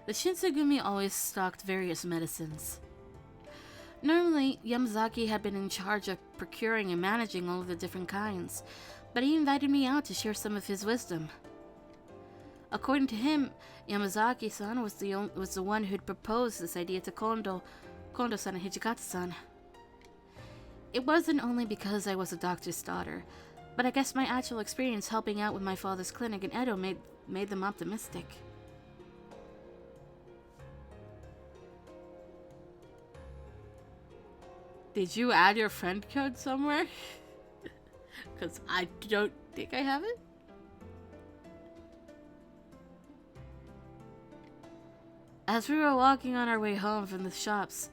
The Shinsengumi always stocked various medicines. Normally, Yamazaki had been in charge of procuring and managing all of the different kinds, but he invited me out to share some of his wisdom. According to him, Yamazaki-san was the one who'd proposed this idea to Kondo-san and Hijikata-san. It wasn't only because I was a doctor's daughter, but I guess my actual experience helping out with my father's clinic in Edo made them optimistic. Did you add your friend code somewhere? Because I don't think I have it. As we were walking on our way home from the shops,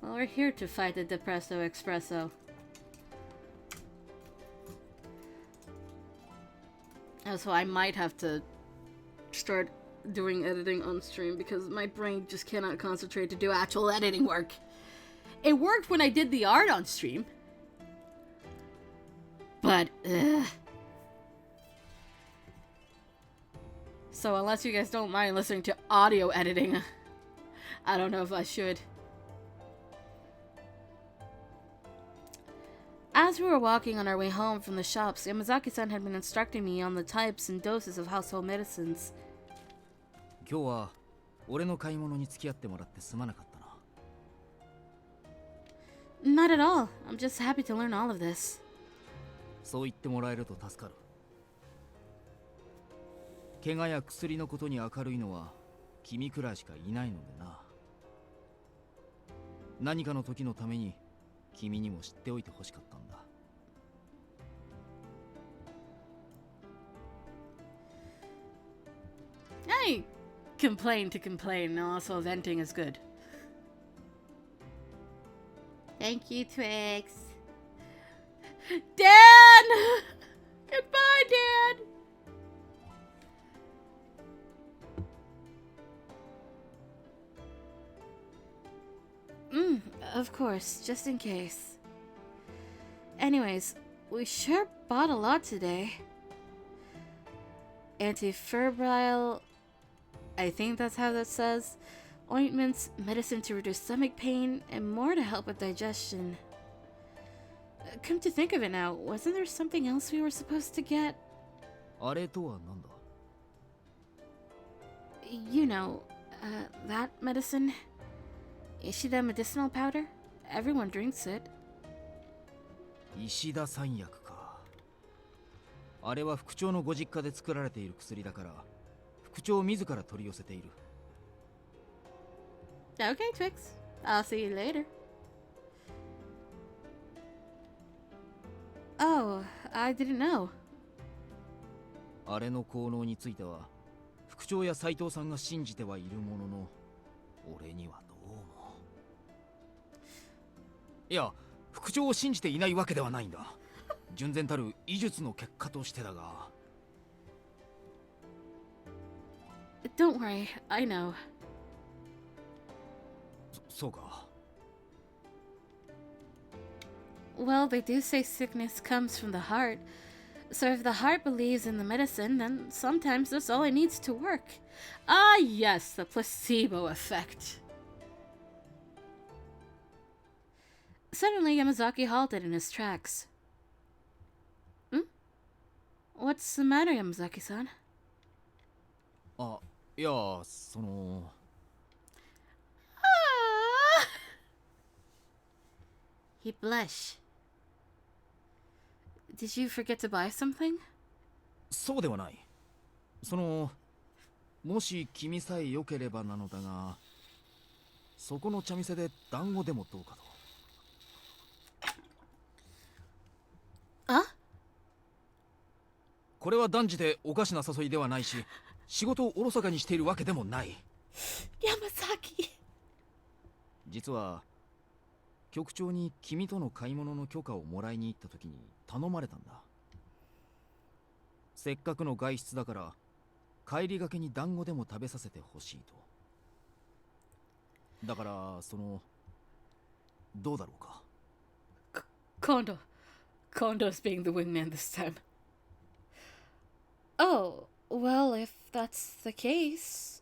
well, we're here to fight the Depresso Espresso. So I might have to start doing editing on stream because my brain just cannot concentrate to do actual editing work. It worked when I did the art on stream, but so unless you guys don't mind listening to audio editing, I don't know if I should. As we were walking on our way home from the shops, Yamazaki-san had been instructing me on the types and doses of household medicines. 今日は俺の買い物に付き合ってもらってすまなかったな。 Not at all. I'm just happy to learn all of this. そう言ってもらえると助かる。怪我や薬のことに明るいのは君くらいしかいないのでな。何かの時のために君にも知っておいてほしかったんだ。I complain to complain, also venting is good. Thank you, Twix. Dan! Goodbye, Dan! Of course, just in case. Anyways, we sure bought a lot today. Antifebrile, I think that's how that says. Ointments, medicine to reduce stomach pain, and more to help with digestion. Come to think of it now, wasn't there something else we were supposed to get? あれとは何だ? You know, that medicine. Ishida medicinal powder? Everyone drinks it. 石田三薬か。あれは副長のご実家で作られている薬だから、副長自ら取り寄せている。Okay, Twix. I'll see you later. Oh, I didn't know. あれの効能については、副長や斉藤さんが信じてはいるものの、俺にはどうも。いや、副長を信じていないわけではないんだ。純然たる医術の結果としてだが。Don't worry, I know. そうか。Well, they do say sickness comes from the heart. So if the heart believes in the medicine, then sometimes that's all it needs to work. Ah, yes, the placebo effect. Suddenly, Yamazaki halted in his tracks. What's the matter, Yamazaki-san? あ、いや、その。He blushed. Did you forget to buy something? そうではない。その、もし君さえ良ければなのだが、そこの茶店で団子でもどうかと。これは断じておかしな誘いではないし、仕事をおろそかにしているわけでもない。Yamazaki. 実は局長に君との買い物の許可をもらいに行った時に頼まれたんだ。せっかくの外出だから帰りがけに団子でも食べさせてほしいと。だからどうだろうか。Kondo's being the wingman this time. Oh, well, if that's the case,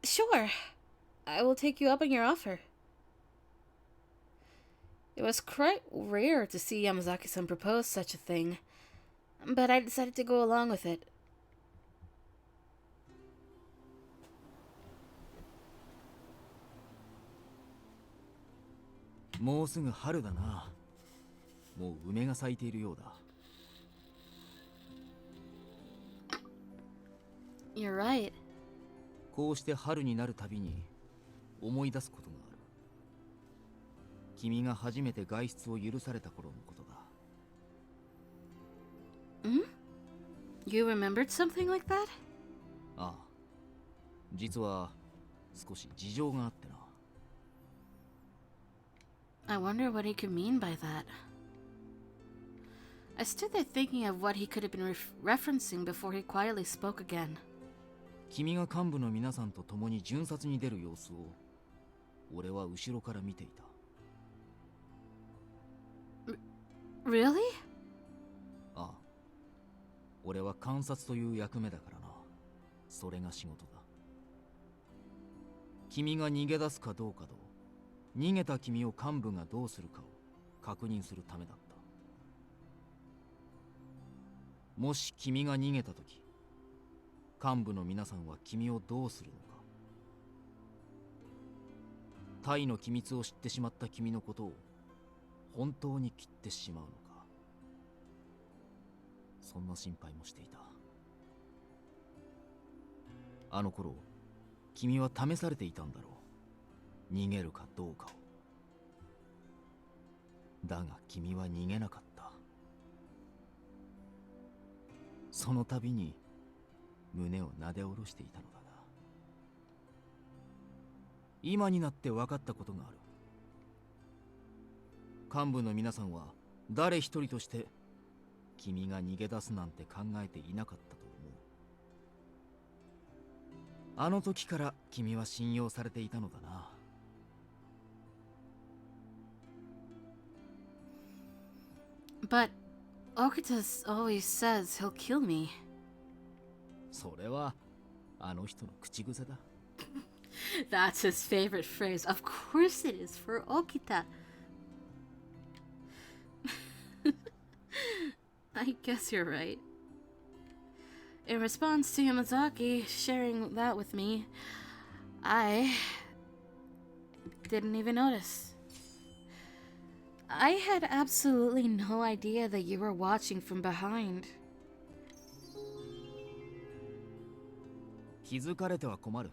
sure. I will take you up on your offer. It was quite rare to see Yamazaki-san propose such a thing, but I decided to go along with it. もうすぐ春だな。もう梅が咲いているようだ。You're right. こうして春になるたびに思い出すことがある。君が初めて外出を許された頃のことだ。You remembered something like that? ああ、実は少し事情があってな。I wonder what he could mean by that. I stood there thinking of what he could have been referencing before he quietly spoke again. 君が幹部の皆さんと共に巡察に出る様子を俺は後ろから見ていた。Really? ああ、俺は観察という役目だからな。それが仕事だ。君が逃げ出すかどうかと逃げた君を幹部がどうするかを確認するためだった。もし君が逃げたとき、幹部の皆さんは君をどうするのか。タイの機密を知ってしまった君のことを本当に切ってしまうのか。そんな心配もしていた。あの頃、君は試されていたんだろう。逃げるかどうかを。だが君は逃げなかった。その度に胸をなで下ろしていたのだが、今になって分かったことがある。幹部の皆さんは誰一人として君が逃げ出すなんて考えていなかったと思う。あの時から君は信用されていたのだな。But Okita always says he'll kill me. それはあの人の口癖だ。That's his favorite phrase. Of course it is for Okita. I guess you're right. In response to Yamazaki sharing that with me, I didn't even notice. I had absolutely no idea that you were watching from behind. 気づかれては困る。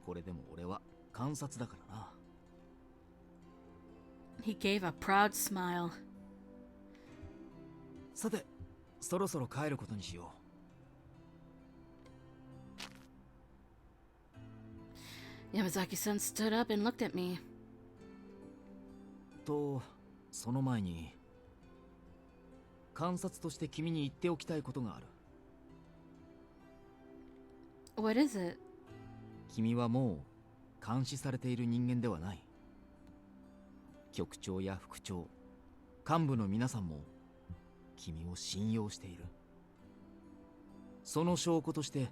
これでも俺は観察だからな。He gave a proud smile. さて、そろそろ帰ることにしよう。Yamazaki-san stood up and looked at me. と、その前に観察として君に言っておきたいことがある。What is it? 君はもう監視されている人間ではない。局長や副長、幹部の皆さんも君を信用している。その証拠として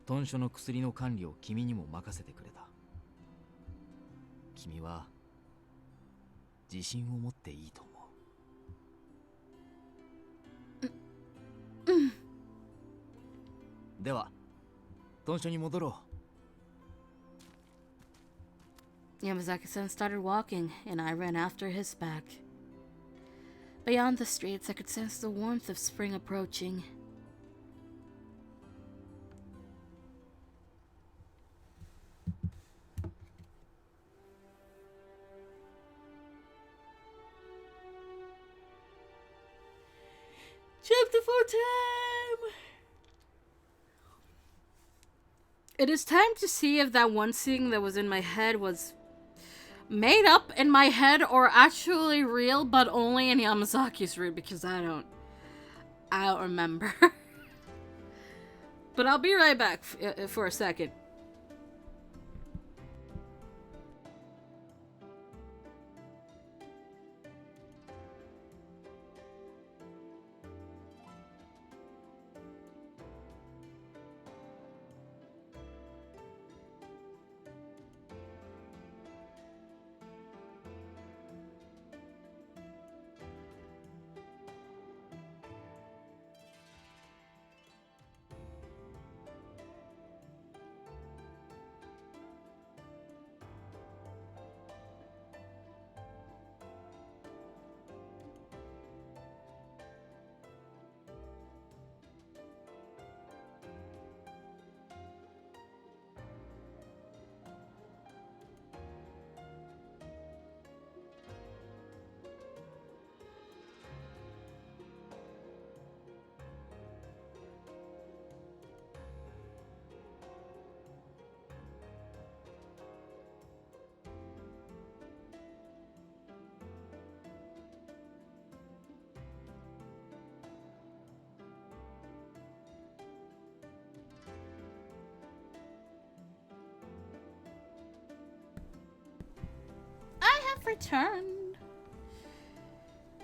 豚書の薬の管理を君にも任せてくれた。君は自信を持っていいと思う。では豚書に戻ろう。Yamazaki-san started walking, and I ran after his back. Beyond the streets, I could sense the warmth of spring approaching. Chapter 4 time! It is time to see if that one thing that was in my head was made up in my head or actually real, but only in Yamazaki's route, because I don't remember. But I'll be right back for a second. Returned.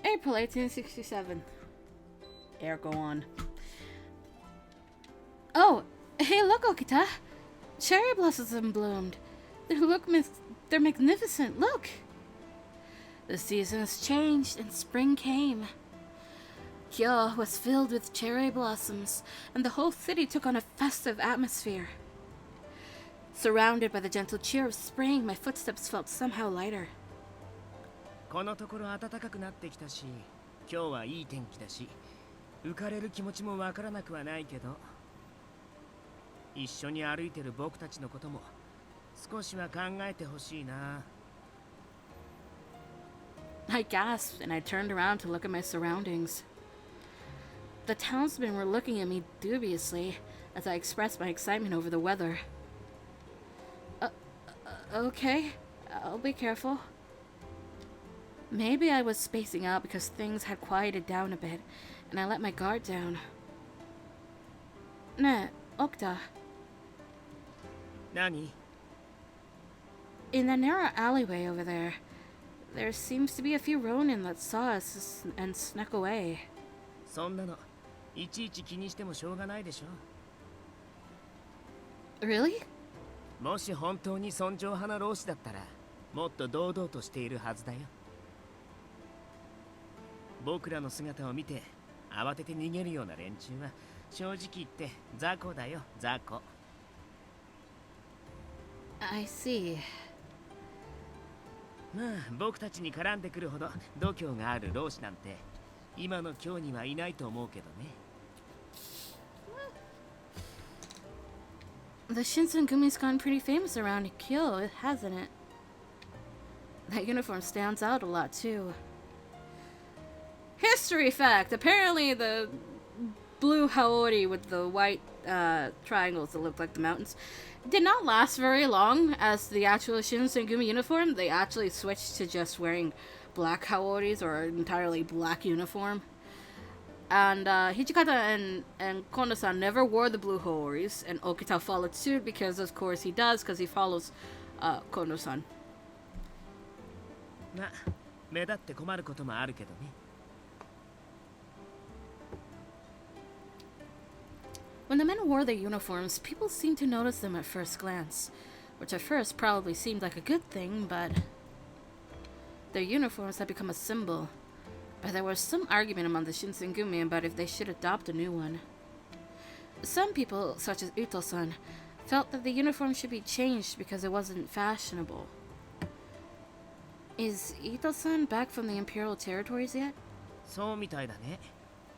April 1867. Air go on. Oh, hey, look, Okita. Cherry blossoms have bloomed. They're magnificent. Look. The season has changed and spring came. Kyoto was filled with cherry blossoms, and the whole city took on a festive atmosphere. Surrounded by the gentle cheer of spring, my footsteps felt somehow lighter. このところ暖かくなってきたし、今日はいい天気だし、浮かれる気持ちもわからなくはないけど、一緒に歩いてる僕たちのことも少しは考えてほしいな。I gasped and I turned around to look at my surroundings. The townsmen were looking at me dubiously as I expressed my excitement over the weather. Okay, I'll be careful. Maybe I was spacing out because things had quieted down a bit, and I let my guard down. Ne, Okta. Nani? In the narrow alleyway over there seems to be a few ronin that saw us and snuck away. そんなのいちいち気にしてもしょうがないでしょ。Really? もし本当に尊重派な老子だったら、もっと堂々としているはずだよ。僕らの姿を見て慌てて逃げるような連中は正直言って雑魚だよ、雑魚。I see. まあ僕たちに絡んでくるほど度胸がある老子なんて今の今日にはいないと思うけどね。The Shinsengumi's gone pretty famous around Kyoto, hasn't it? That uniform stands out a lot too. History fact! Apparently the blue haori with the white triangles that look like the mountains did not last very long as the actual Shinsengumi uniform. They actually switched to just wearing black haoris or an entirely black uniform. And Hijikata and Kondo-san never wore the blue haoris, and Okita followed suit because of course he does, because he follows Kondo-san. まあ目立って困ることもあるけどね。When the men wore their uniforms, people seemed to notice them at first glance, which at first probably seemed like a good thing, but their uniforms had become a symbol. But there was some argument among the Shinsengumi about if they should adopt a new one. Some people, such as Uto-san, felt that the uniform should be changed because it wasn't fashionable. Is Ito-san back from the Imperial territories yet? そうみたいだね。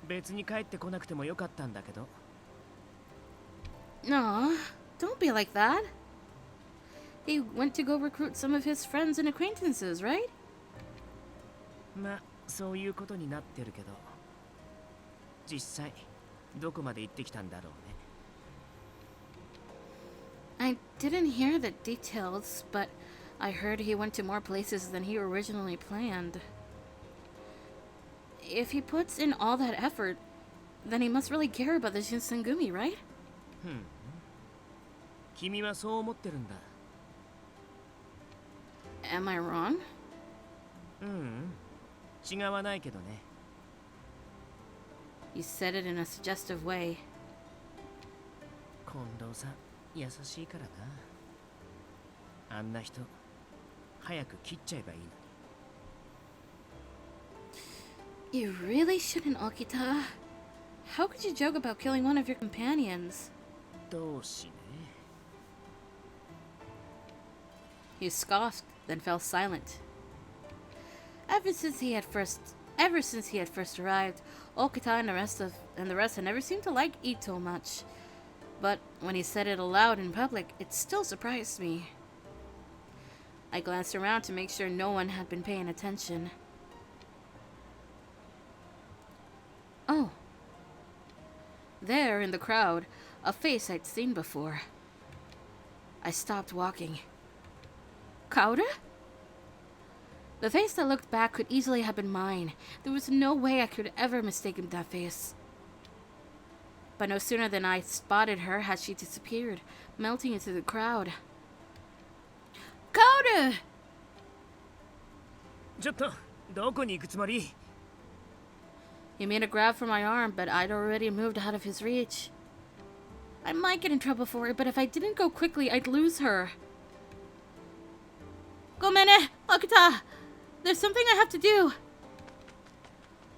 別に帰ってこなくてもよかったんだけど。No, don't be like that. He went to go recruit some of his friends and acquaintances, right? まあそういうことになってるけど。実際どこまで行ってきたんだろうね。 I didn't hear the details, but I heard he went to more places than he originally planned. If he puts in all that effort, then he must really care about the Shinsengumi, right? 君はそう思ってるんだ。 Am I wrong? 違わないけどね。 You said it in a suggestive way. 近藤さん優しいからな。あんな人早く切っちゃえばいいのに。 You really shouldn't, Okita. How could you joke about killing one of your companions? どうしね。 He scoffed, then fell silent. Ever since he had first arrived, Okita and the rest had never seemed to like Ito much. But when he said it aloud in public, it still surprised me. I glanced around to make sure no one had been paying attention. Oh. There, in the crowd, a face I'd seen before. I stopped walking. Kaoru? The face that looked back could easily have been mine. There was no way I could ever mistake that face. But no sooner than I spotted her had she disappeared, melting into the crowd. Kaoru! ちょっとどこに行くつもり？ He made a grab for my arm, but I'd already moved out of his reach. I might get in trouble for it, but if I didn't go quickly, I'd lose her. Gomene, Okita! There's something I have to do!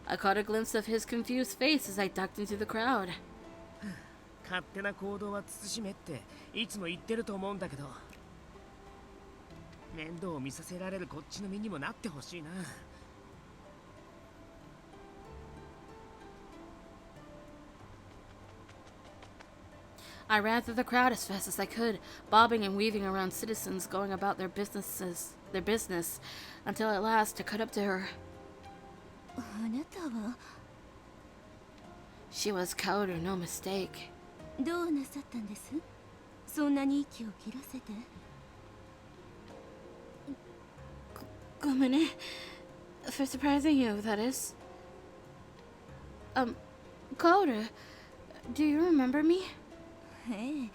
I caught a glimpse of his confused face as I ducked into the crowd. 勝手な行動は慎めっていつも言ってると思うんだけど、面倒を見させられるこっちの身にもなってほしいな。 I ran through the crowd as fast as I could, bobbing and weaving around citizens going about their business, until at last I caught up to her. あなたは She was Kaoru, no mistake. どうなさったんです？そんなに息を切らせて。 Gomene, for surprising you, that is. Kaoru, do you remember me? ええ、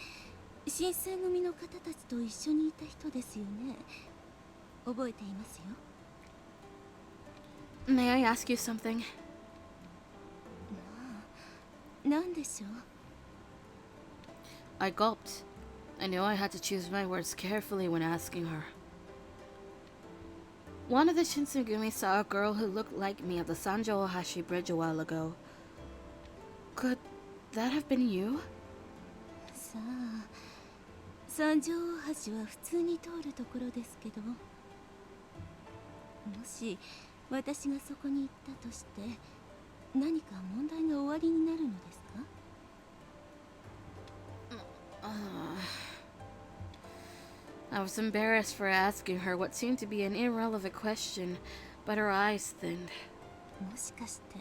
新選組の方たちと一緒にいた人ですよね。覚えていますよ。 May I ask you something? なんでしょう？ I gulped. I knew I had to choose my words carefully when asking her. One of the Shinsengumi saw a girl who looked like me at the Sanjo Ohashi Bridge a while ago. Could that have been you? さあ、三条大橋は普通に通るところですけど、もし私がそこに行ったとして、何か問題が終わりになるのですか？ I was embarrassed for asking her what seemed to be an irrelevant question, but her eyes thinned. もしかして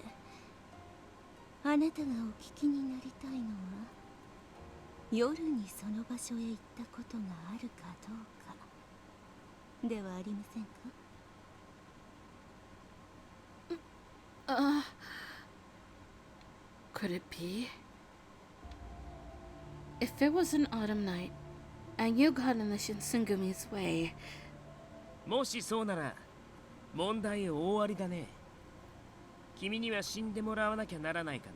あなたがお聞きになりたいのは夜にその場所へ行ったことがあるかどうかではありませんか？ Could it be? If it was an autumn night, and you got in the Shinsengumi's way... もしそうなら問題大ありだね。君には死んでもらわなきゃならないか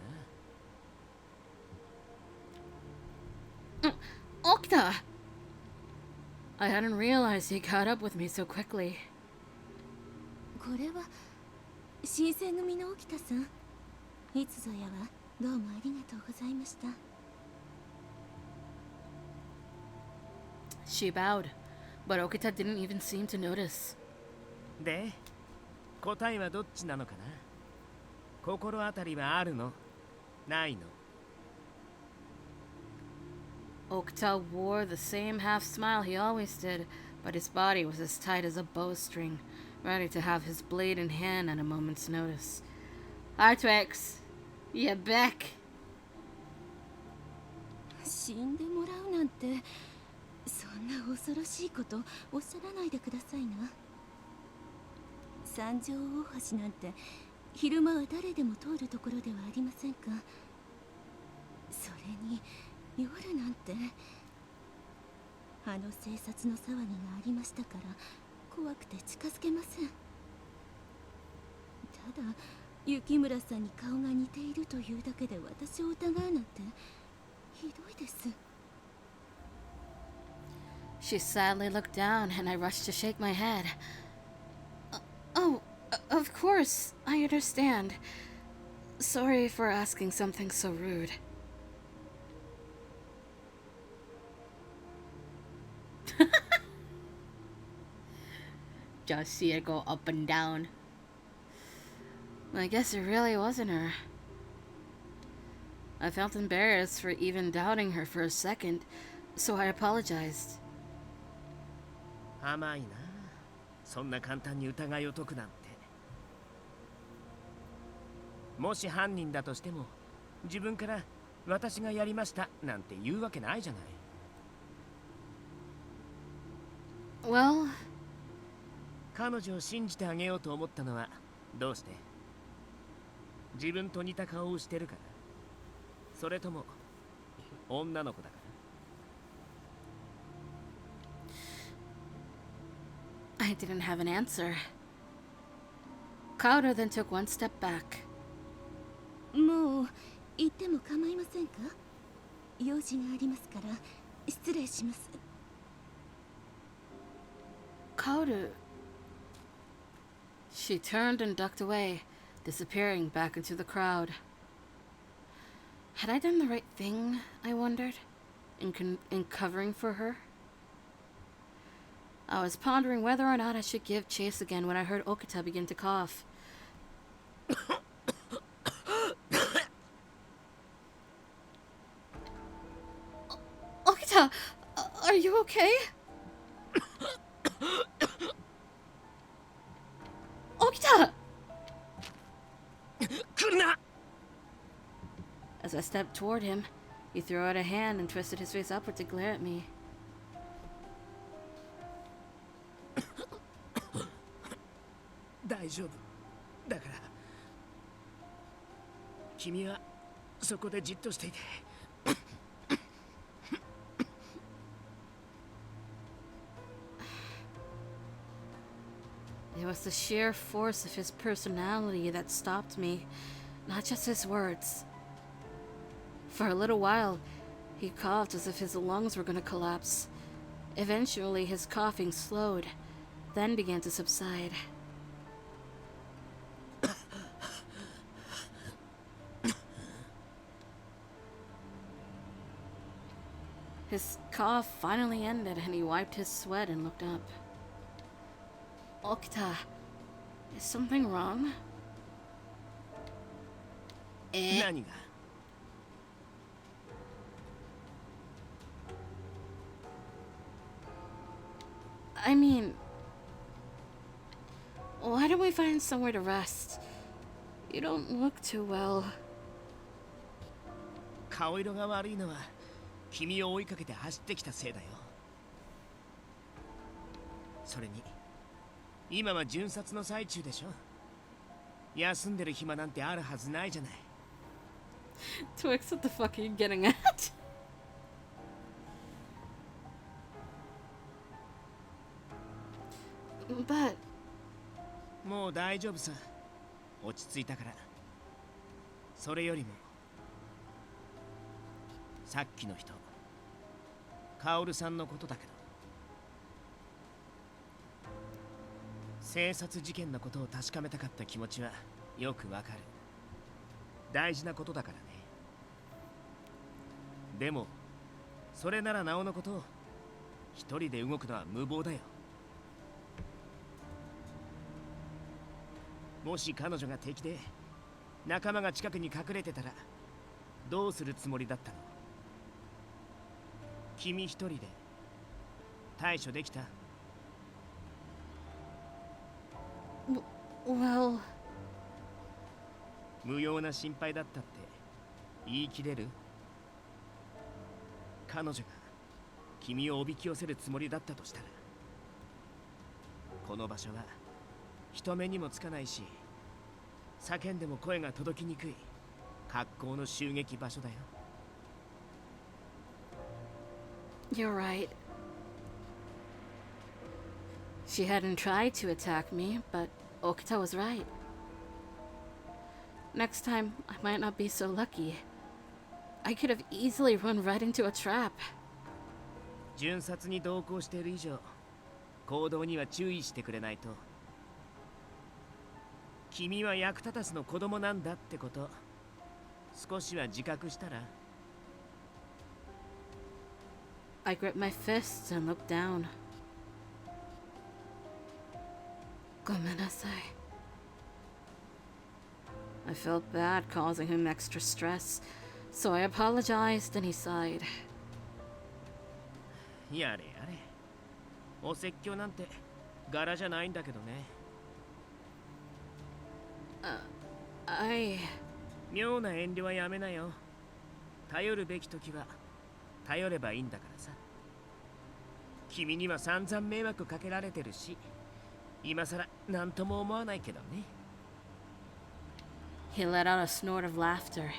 な。 Okita! I hadn't realized he caught up with me so quickly. これは新選組の沖田さん。いつぞやはどうもありがとうございました。 She bowed, but Okita didn't even seem to notice. で、答えはどっちなのかな？心当たりはあるの？ないの？ Okita wore the same half smile he always did, but his body was as tight as a bowstring, ready to have his blade in hand at a moment's notice. Hi, Twix. Yeah, Beck. 死んでもらうなんて、そんな恐ろしいことおっしゃらないでくださいな。三条大橋なんて昼間は誰でも通るところではありませんか。それに夜なんて、あの警察の騒ぎがありましたから怖くて近づけません。ただ雪村さんに顔が似ているというだけで私を疑うなんてひどいです。 She sadly looked down, and I rushed to shake my head. Oh, of course, I understand. Sorry for asking something so rude. Just see it go up and down. I guess it really wasn't her. I felt embarrassed for even doubting her for a second, so I apologized. 甘いな。そんな簡単に疑いを解くなんて。もし犯人だとしても、自分から私がやりましたなんて言うわけないじゃない。Well, 彼女を信じてあげようと思ったのはどうして？自分と似た顔をしてるから？それとも女の子だから？ I didn't have an answer. Kaoru then took one step back. もう行っても構いませんか。用事がありますから失礼します。 Kaoru. She turned and ducked away, disappearing back into the crowd. Had I done the right thing, I wondered, in covering for her? I was pondering whether or not I should give chase again when I heard Okita begin to cough. Okita, are you okay? Okita! 来るな。 As I stepped toward him, he threw out a hand and twisted his face upward to glare at me. 大丈夫だから君はそこでじっとしていて。 It was the sheer force of his personality that stopped me, not just his words. For a little while, he coughed as if his lungs were going to collapse. Eventually, his coughing slowed, then began to subside. His cough finally ended, and he wiped his sweat and looked up. Okita, is something wrong? 何が？ I mean, why don't we find somewhere to rest? You don't look too well. 顔色が悪いのは君を追いかけて走ってきたせいだよ。それに今は巡察の最中でしょ。休んでる暇なんてあるはずないじゃない。 Twix, what the fuck are you getting at? But もう大丈夫さ。落ち着いたから。それよりもさっきの人、カオルさんのことだけど、生殺事件のことを確かめたかった気持ちはよくわかる。大事なことだからね。でもそれならなおのことを一人で動くのは無謀だよ。もし彼女が敵で仲間が近くに隠れてたらどうするつもりだったの？君一人で対処できた？ well, 無用な心配だったって言い切れる？彼女が君をおびき寄せるつもりだったとしたら、この場所は人目にもつかないし、叫んでも声が届きにくい格好の襲撃場所だよ。 You're right. She hadn't tried to attack me, but Okita was right. Next time, I might not be so lucky. I could have easily run right into a trap. 巡察に同行している以上、行動には注意してくれないと。君は役立たずの子供なんだってこと、少しは自覚したら？ I gripped my fists and looked down. ごめんなさい. I felt bad causing him extra stress, so I apologized and he sighed. やれやれ。お説教なんて柄じゃないんだけどね。妙な遠慮はやめなよ。頼るべき時は頼ればいいんだからさ。君には散々迷惑かけられてるし、今さら何とも思わないけどね。 He let out a snort of laughter.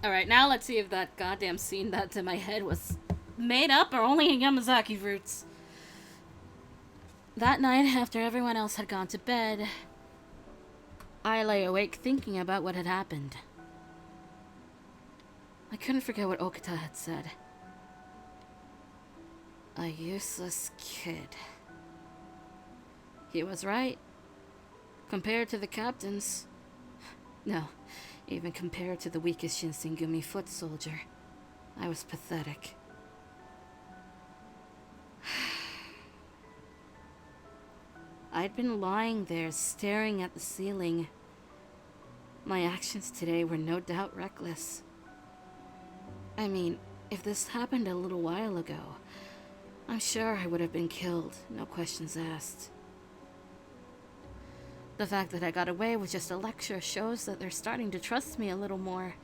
Alright, now let's see if that goddamn scene that's in my head was made up or only in Yamazaki roots. That night, after everyone else had gone to bed, I lay awake thinking about what had happened. I couldn't forget what Okita had said. A useless kid. He was right. Compared to the captains. No, even compared to the weakest Shinsengumi foot soldier, I was pathetic. I'd been lying there staring at the ceiling. My actions today were no doubt reckless. I mean, if this happened a little while ago, I'm sure I would have been killed, no questions asked. The fact that I got away with just a lecture shows that they're starting to trust me a little more.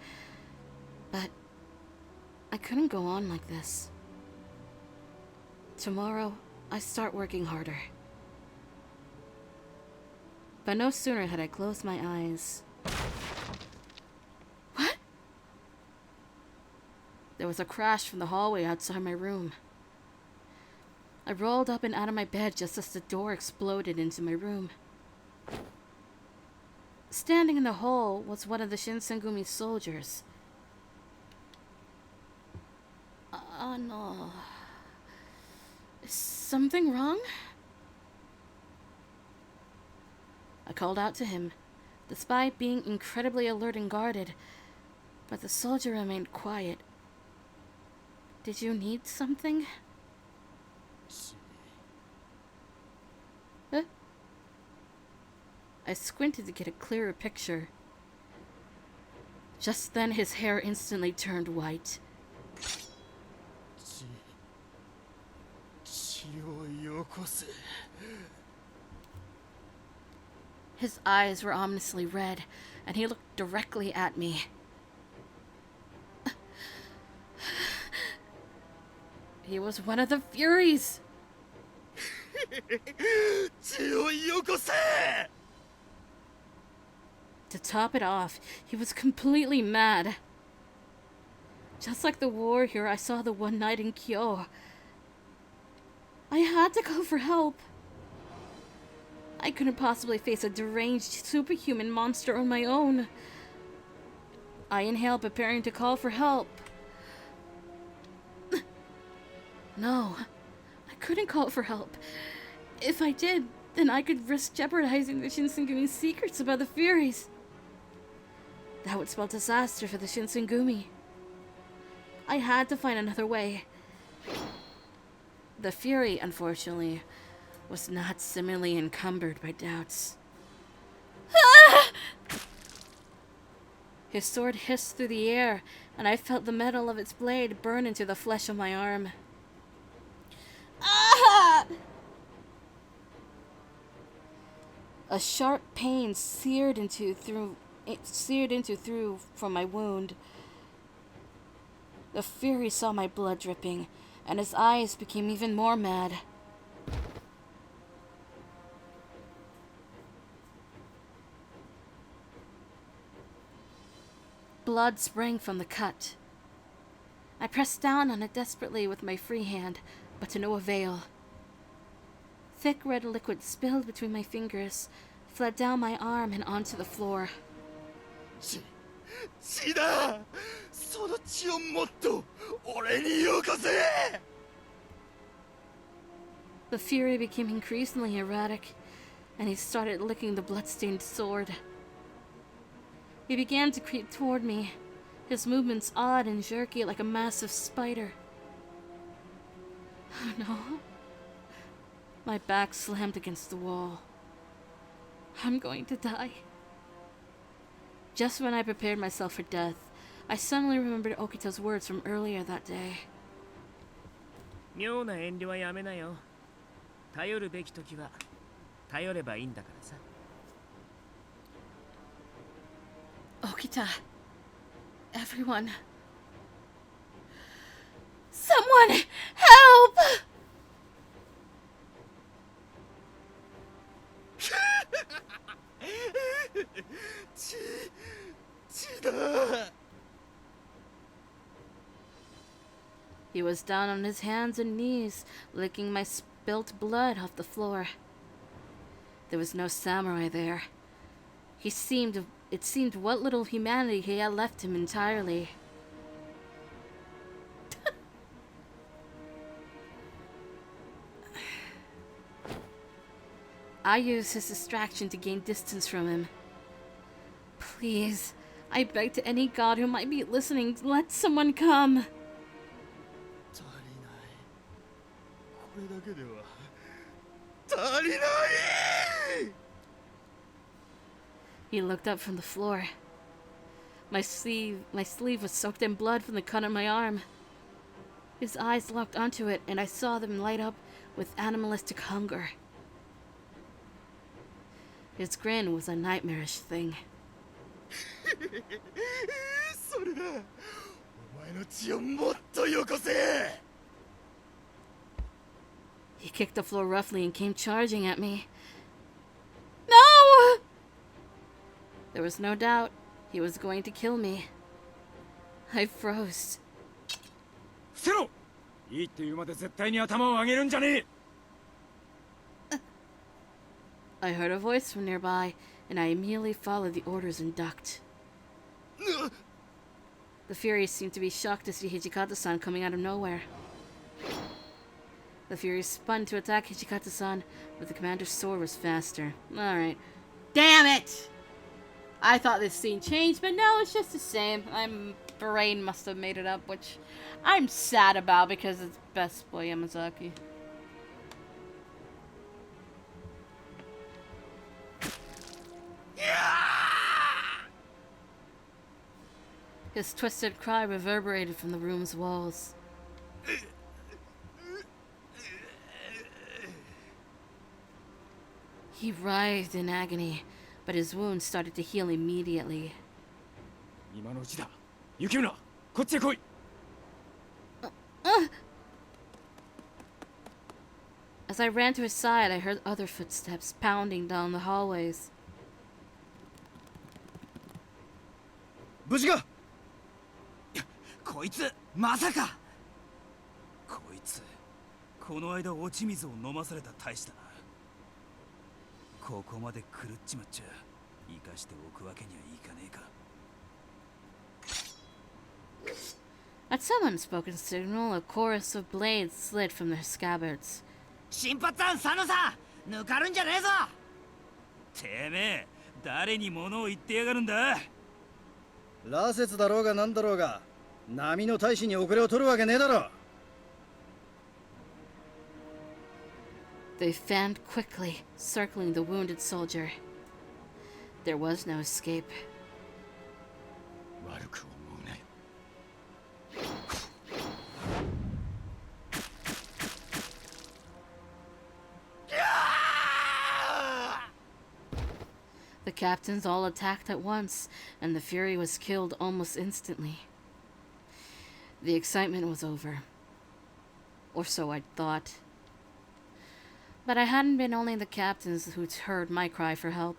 But I couldn't go on like this. Tomorrow, I start working harder. But no sooner had I closed my eyes. What? There was a crash from the hallway outside my room. I rolled up and out of my bed just as the door exploded into my room. Standing in the hole was one of the Shinsengumi soldiers. No. Is something wrong? I called out to him, despite being incredibly alert and guarded, but the soldier remained quiet. Did you need something? Huh? I squinted to get a clearer picture. Just then his hair instantly turned white. His eyes were ominously red, and he looked directly at me. He was one of the Furies! To top it off, he was completely mad. Just like the warrior I saw the one night in Kyoto. I had to go for help. I couldn't possibly face a deranged superhuman monster on my own. I inhaled, preparing to call for help. No, I couldn't call for help. If I did, then I could risk jeopardizing the Shinsengumi secrets about the Furies. That would spell disaster for the Shinsengumi. I had to find another way. The Fury, unfortunately, was not similarly encumbered by doubts. Ah! His sword hissed through the air, and I felt the metal of its blade burn into the flesh of my arm. Ah! A sharp pain seared into through from my wound. The Fury saw my blood dripping, and his eyes became even more mad. Blood sprang from the cut. I pressed down on it desperately with my free hand, but to no avail. Thick red liquid spilled between my fingers, fled down my arm and onto the floor. 血だその血をもっと俺によこせ The Fury became increasingly erratic, and he started licking the blood-stained sword. He began to creep toward me, his movements odd and jerky like a massive spider. Oh no. My back slammed against the wall. I'm going to die. Just when I prepared myself for death, I suddenly remembered Okita's words from earlier that day. 妙な遠慮はやめなよ。頼るべき時は頼ればいいんだからさ。Okita. Everyone. Someone help! He was down on his hands and knees, licking my spilt blood off the floor. There was no samurai there. It seemed what little humanity he had left him entirely. I used his distraction to gain distance from him. Please, I beg to any god who might be listening, let someone come. 足りないこれだけでは足りない He looked up from the floor. My sleeve was soaked in blood from the cut on my arm. His eyes locked onto it, and I saw them light up with animalistic hunger. His grin was a nightmarish thing. それだお前の血をもっとよこせ He kicked the floor roughly and came charging at me. No! There was no doubt he was going to kill me. I froze. 伏せろいいって言うまで絶対に頭を上げるんじゃねえ I heard a voice from nearby, and I immediately followed the orders and ducked. The Fury seemed to be shocked to see Hijikata-san coming out of nowhere. The Fury spun to attack Hijikata-san, but the commander's sword was faster. Alright. Damn it! I thought this scene changed, but no, it's just the same. My brain must have made it up, which I'm sad about because it's Best Boy Yamazaki. His twisted cry reverberated from the room's walls. He writhed in agony, but his wounds started to heal immediately. 今のうちだ雪村こっちへ来い As I ran to his side, I heard other footsteps pounding down the hallways. 無事かこいつまさかこいつこの間落ち水を飲まされた大使だなここまで狂っちまっちゃ生かしておくわけにはいかねえか At someone's spoken signal, a chorus of blades slid from their scabbards. 新発さん佐野さん抜かるんじゃねえぞてめえ誰に物を言ってやがるんだ羅刹だろうがなんだろうが波の大使に遅れを取るわけねえだろ They fanned quickly, circling the wounded soldier. There was no escape. 悪く思うね あ The captains all attacked at once, and the Fury was killed almost instantly. The excitement was over. Or so I thought. But I hadn't been only the captains who'd heard my cry for help.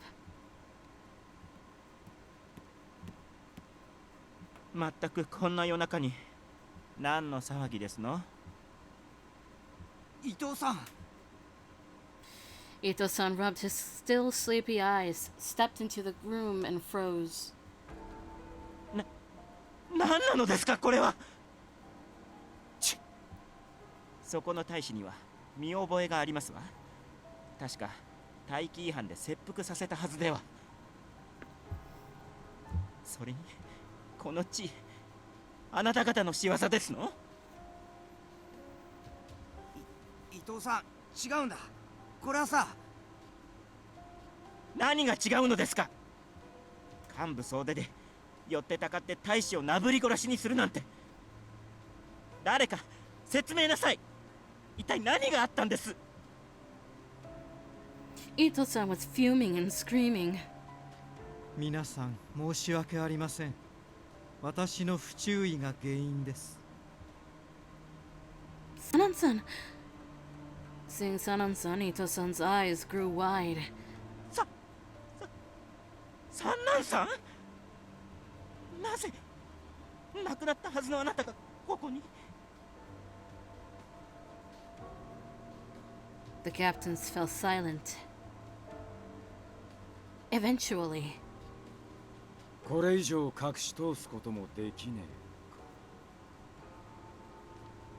まったくこんな夜中に何の騒ぎですの？伊藤さん、 Ito-san rubbed his still sleepy eyes, stepped into the room, and froze. 何なのですかこれは。そこの大使には見覚えがありますわ。確か大気違反で切腹させたはずでは。それにこの地、あなた方の仕業ですの？伊藤さん、違うんだ。これはさ、何が違うのですか？幹部総出で寄ってたかって大使をなぶり殺しにするなんて。誰か説明なさい。一体何があったんです？ Ito-san was fuming and screaming. 皆さん申し訳ありません。私の不注意が原因です。Sanan-san! Seeing Sanan-san, Ito-san's eyes grew wide. 三男さん？なぜ亡くなったはずのあなたがここに？ The captains fell silent. Eventually, これ以上隠し通すこともできねえか。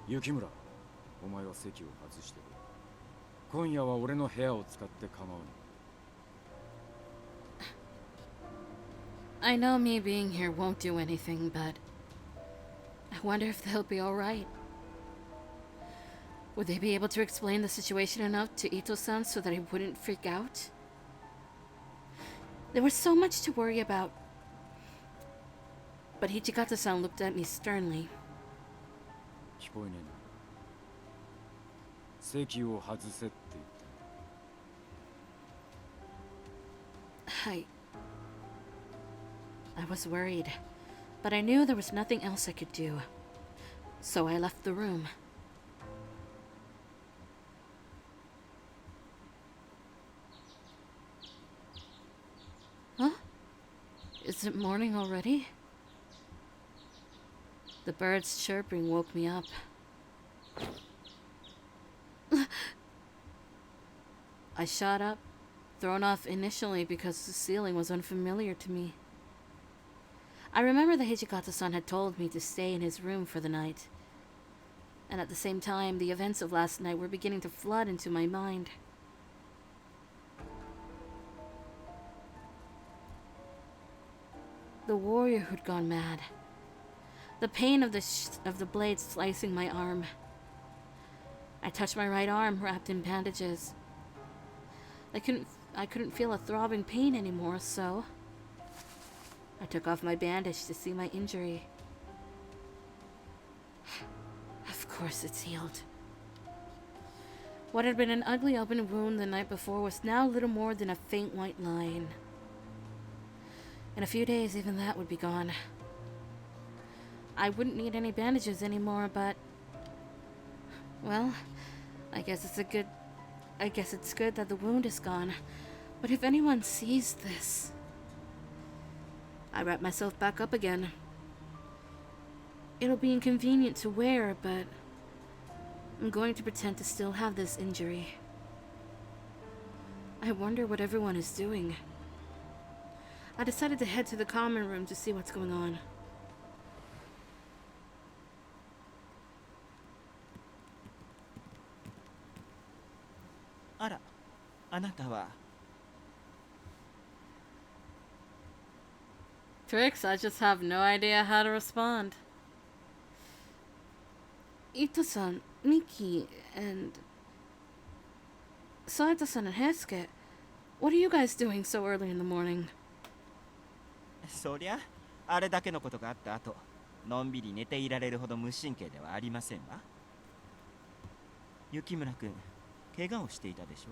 雪村、お前は席を外して今夜は俺の部屋を使って構わぬ。 I know me being here won't do anything, but I wonder if they'll be alright. Would they be able to explain the situation enough to Ito-san so that he wouldn't freak out? There was so much to worry about. But Hichikata-san looked at me sternly. 聞こえねえな。席を外せって言った。I was worried, but I knew there was nothing else I could do. So I left the room. Huh? Is it morning already? The birds chirping woke me up. I shot up, thrown off initially because the ceiling was unfamiliar to me. I remember that Hijikata-san had told me to stay in his room for the night. And at the same time, the events of last night were beginning to flood into my mind. The warrior who'd gone mad. The pain of the blade slicing my arm. I touched my right arm wrapped in bandages. I couldn't feel a throbbing pain anymore, so I took off my bandage to see my injury. Of course it's healed. What had been an ugly open wound the night before was now little more than a faint white line. In a few days, even that would be gone. I wouldn't need any bandages anymore, but well, I guess it's good that the wound is gone. But if anyone sees this, I wrap myself back up again. It'll be inconvenient to wear, but I'm going to pretend to still have this injury. I wonder what everyone is doing. I decided to head to the common room to see what's going on. Ara, あなたは Tricks, I just have no idea how to respond. Ito-san, Miki, and Saito-san and Heisuke, what are you guys doing so early in the morning? そりゃあれだけのことがあった後、のんびり寝ていられるほど無神経ではありませんわ。雪村くん、怪我をしていたでしょ？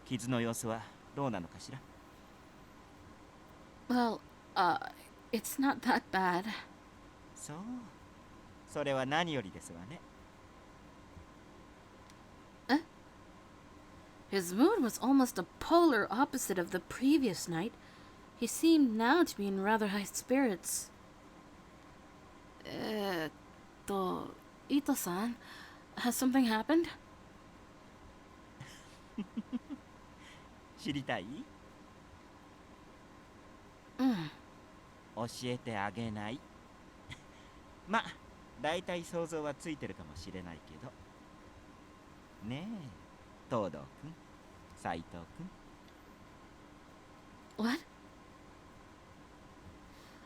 傷の様子はどうなのかしら？ Well, it's not that bad. そう。それは何よりですわね。His mood was almost the polar opposite of the previous night. He seemed now to be in rather high spirits. Ito-san, has something happened? 知りたい？うん。教えてあげない。ま、だいたい想像はついてるかもしれないけど。ねえ、東堂くん、斎藤くん。What?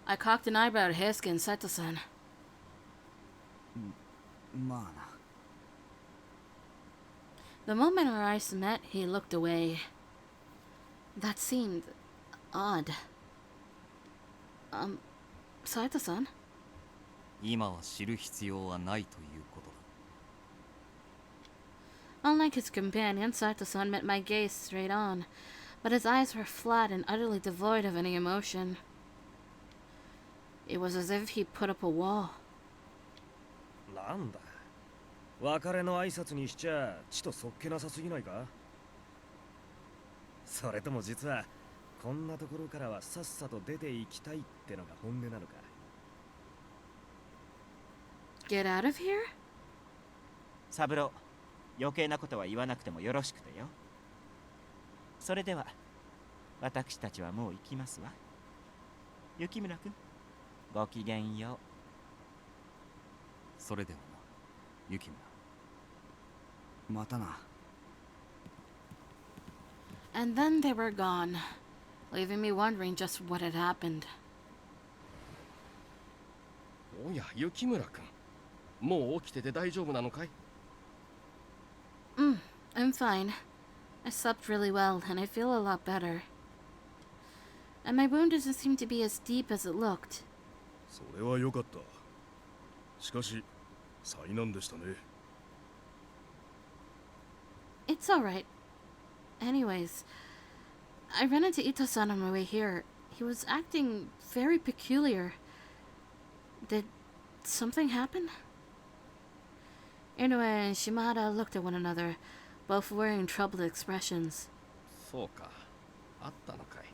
I cocked an eyebrow at Heisuke and Saito-san. まあな。The moment our eyes met, he looked away. That seemed odd. Saito-san? 今は知る必要はないということだ。 Unlike his companion, Saito-san met my gaze straight on, but his eyes were flat and utterly devoid of any emotion. It was as if he put up a wall. なんだ、別れの挨拶にしちゃちとそっけなさすぎないか？それとも実はこんなところからはさっさと出ていきたいってのが本音なのか？ Get out of here? 三郎、余計なことは言わなくてもよろしくてよ。それでは私たちはもう行きますわ。雪村くん、ごきげんよう。それではな、雪村。またな。And then they were gone, leaving me wondering just what had happened. おや、雪村くん。もう起きてて大丈夫なのかい？ I'm fine. I slept really well, and I feel a lot better. And my wound doesn't seem to be as deep as it looked. それは良かった。しかし、災難でしたね。It's alright. Anyways, I ran into Ito-san on my way here. He was acting very peculiar. Did something happen? Inoue and Shimada looked at one another, both wearing troubled expressions. そうか。あったのかい。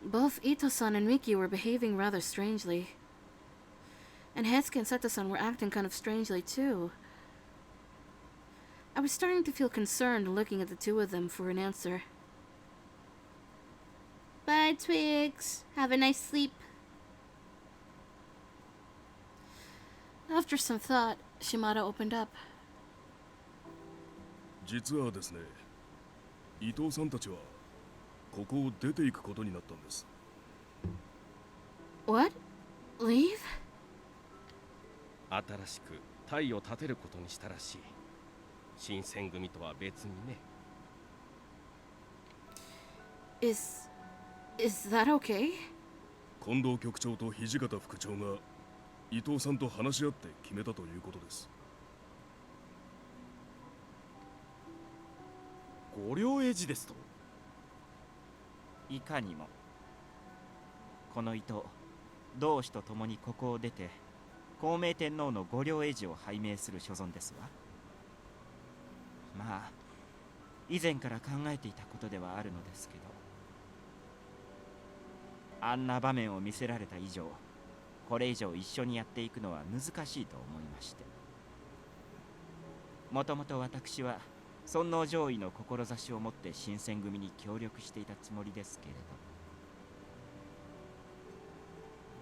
Both Ito-san and Miki were behaving rather strangely. And Heisuke and Sato-san were acting kind of strangely too. I was starting to feel concerned looking at the two of them for an answer. Bye, Twigs. Have a nice sleep. After some thought, Shimada opened up. 実はですね、伊藤さんたちはここを出ていくことになったんです。What? Leave? 新しく隊を立てることにしたらしい。新選組とは別にね。Is that okay? 近藤局長と土方副長が伊藤さんと話し合って決めたということです。御領英字ですと？いかにも。この糸、同志と共にここを出て、孝明天皇の御領英字を拝命する所存ですわ。まあ、以前から考えていたことではあるのですけど、あんな場面を見せられた以上、これ以上一緒にやっていくのは難しいと思いまして。もともと私は尊皇攘夷の志を持って新選組に協力していたつもりですけれど、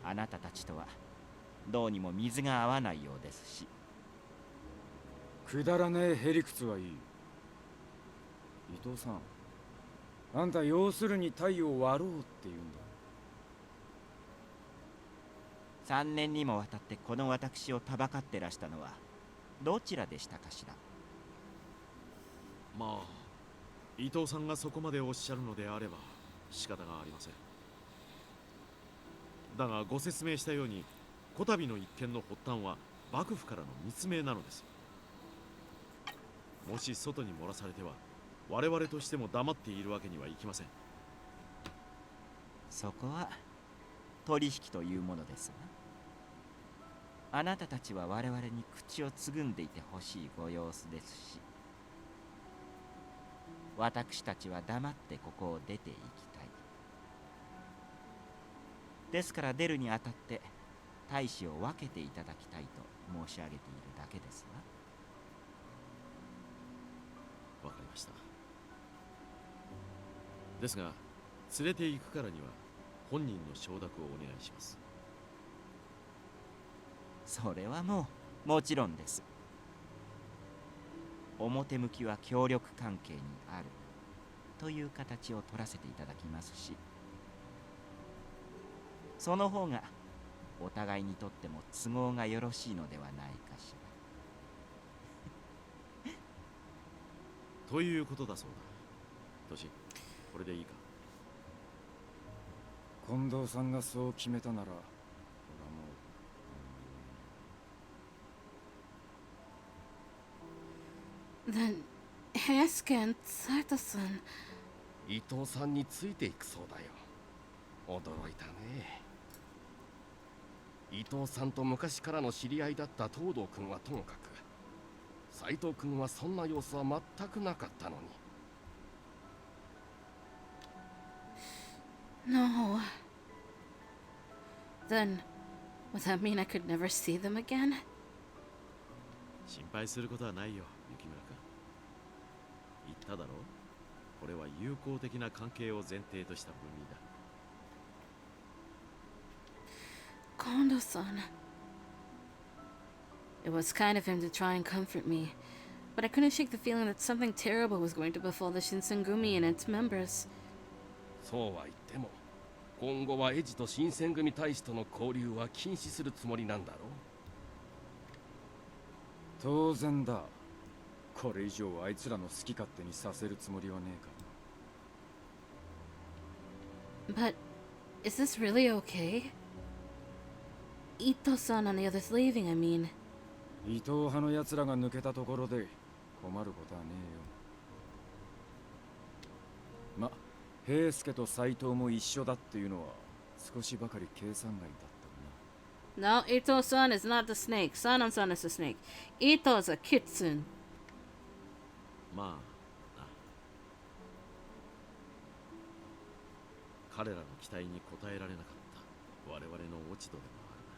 あなたたちとはどうにも水が合わないようですし。くだらねえへりくつはいい。伊藤さん、あんた要するに太陽を割ろうって言うんだ。3年にもわたってこの私をたばかってらしたのはどちらでしたかしら。まあ、伊藤さんがそこまでおっしゃるのであれば仕方がありません。だがご説明したように、こたびの一件の発端は幕府からの密命なのです。もし外に漏らされては我々としても黙っているわけにはいきません。そこは取引というものですわ。あなたたちは我々に口をつぐんでいてほしいご様子ですし、私たちは黙ってここを出ていきたい。ですから出るにあたって大使を分けていただきたいと申し上げているだけですわかりました。ですが連れて行くからには本人の承諾をお願いします。それはもちろんです。表向きは協力関係にあるという形を取らせていただきますし、その方がお互いにとっても都合がよろしいのではないかしら。ということだそうだ。トシ、これでいいか。近藤さんがそう決めたなら、俺はもう。Then, Heisuke and Saito-san. 伊藤さんについていくそうだよ。驚いたね。伊藤さんと昔からの知り合いだった東堂君はともかく、斉藤君はそんな様子は全くなかったのに。No. Then, would that mean I could never see them again? 心配することはないよ、雪村君。言っただろう。これは友好的な関係を前提とした分離だ。Kondo-san. It was kind of him to try and comfort me, but I couldn't shake the feeling that something terrible was going to befall the Shinsengumi and its members. そうは言っても、今後はエジと新選組大使との交流は禁止するつもりなんだろう。当然だ。これ以上あいつらの好き勝手にさせるつもりはねえから。But is this really okay? Ito-san and the others leaving, I mean. 伊藤派の奴らが抜けたところで困ることはねえよ。ま、平助と斎藤も一緒だっていうのは少しばかり計算外だったかな。No, Ito-san is not the snake. Sanon-san is the snake. Ito is a kitsune. まあな。彼らの期待に応えられなかった我々の落ち度でもあるな。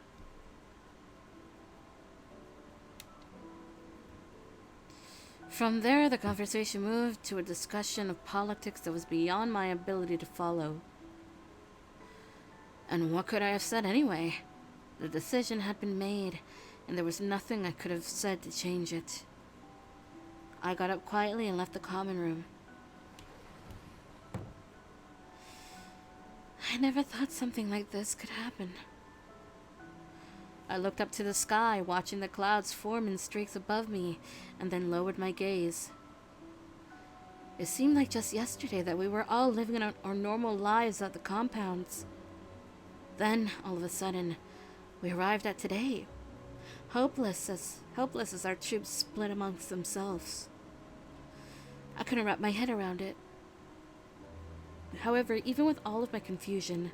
From there, the conversation moved to a discussion of politics that was beyond my ability to follow. And what could I have said anyway? The decision had been made, and there was nothing I could have said to change it. I got up quietly and left the common room. I never thought something like this could happen. I looked up to the sky, watching the clouds form in streaks above me, and then lowered my gaze. It seemed like just yesterday that we were all living our normal lives at the compounds. Then, all of a sudden, we arrived at today, helpless as our troops split amongst themselves. I couldn't wrap my head around it. However, even with all of my confusion,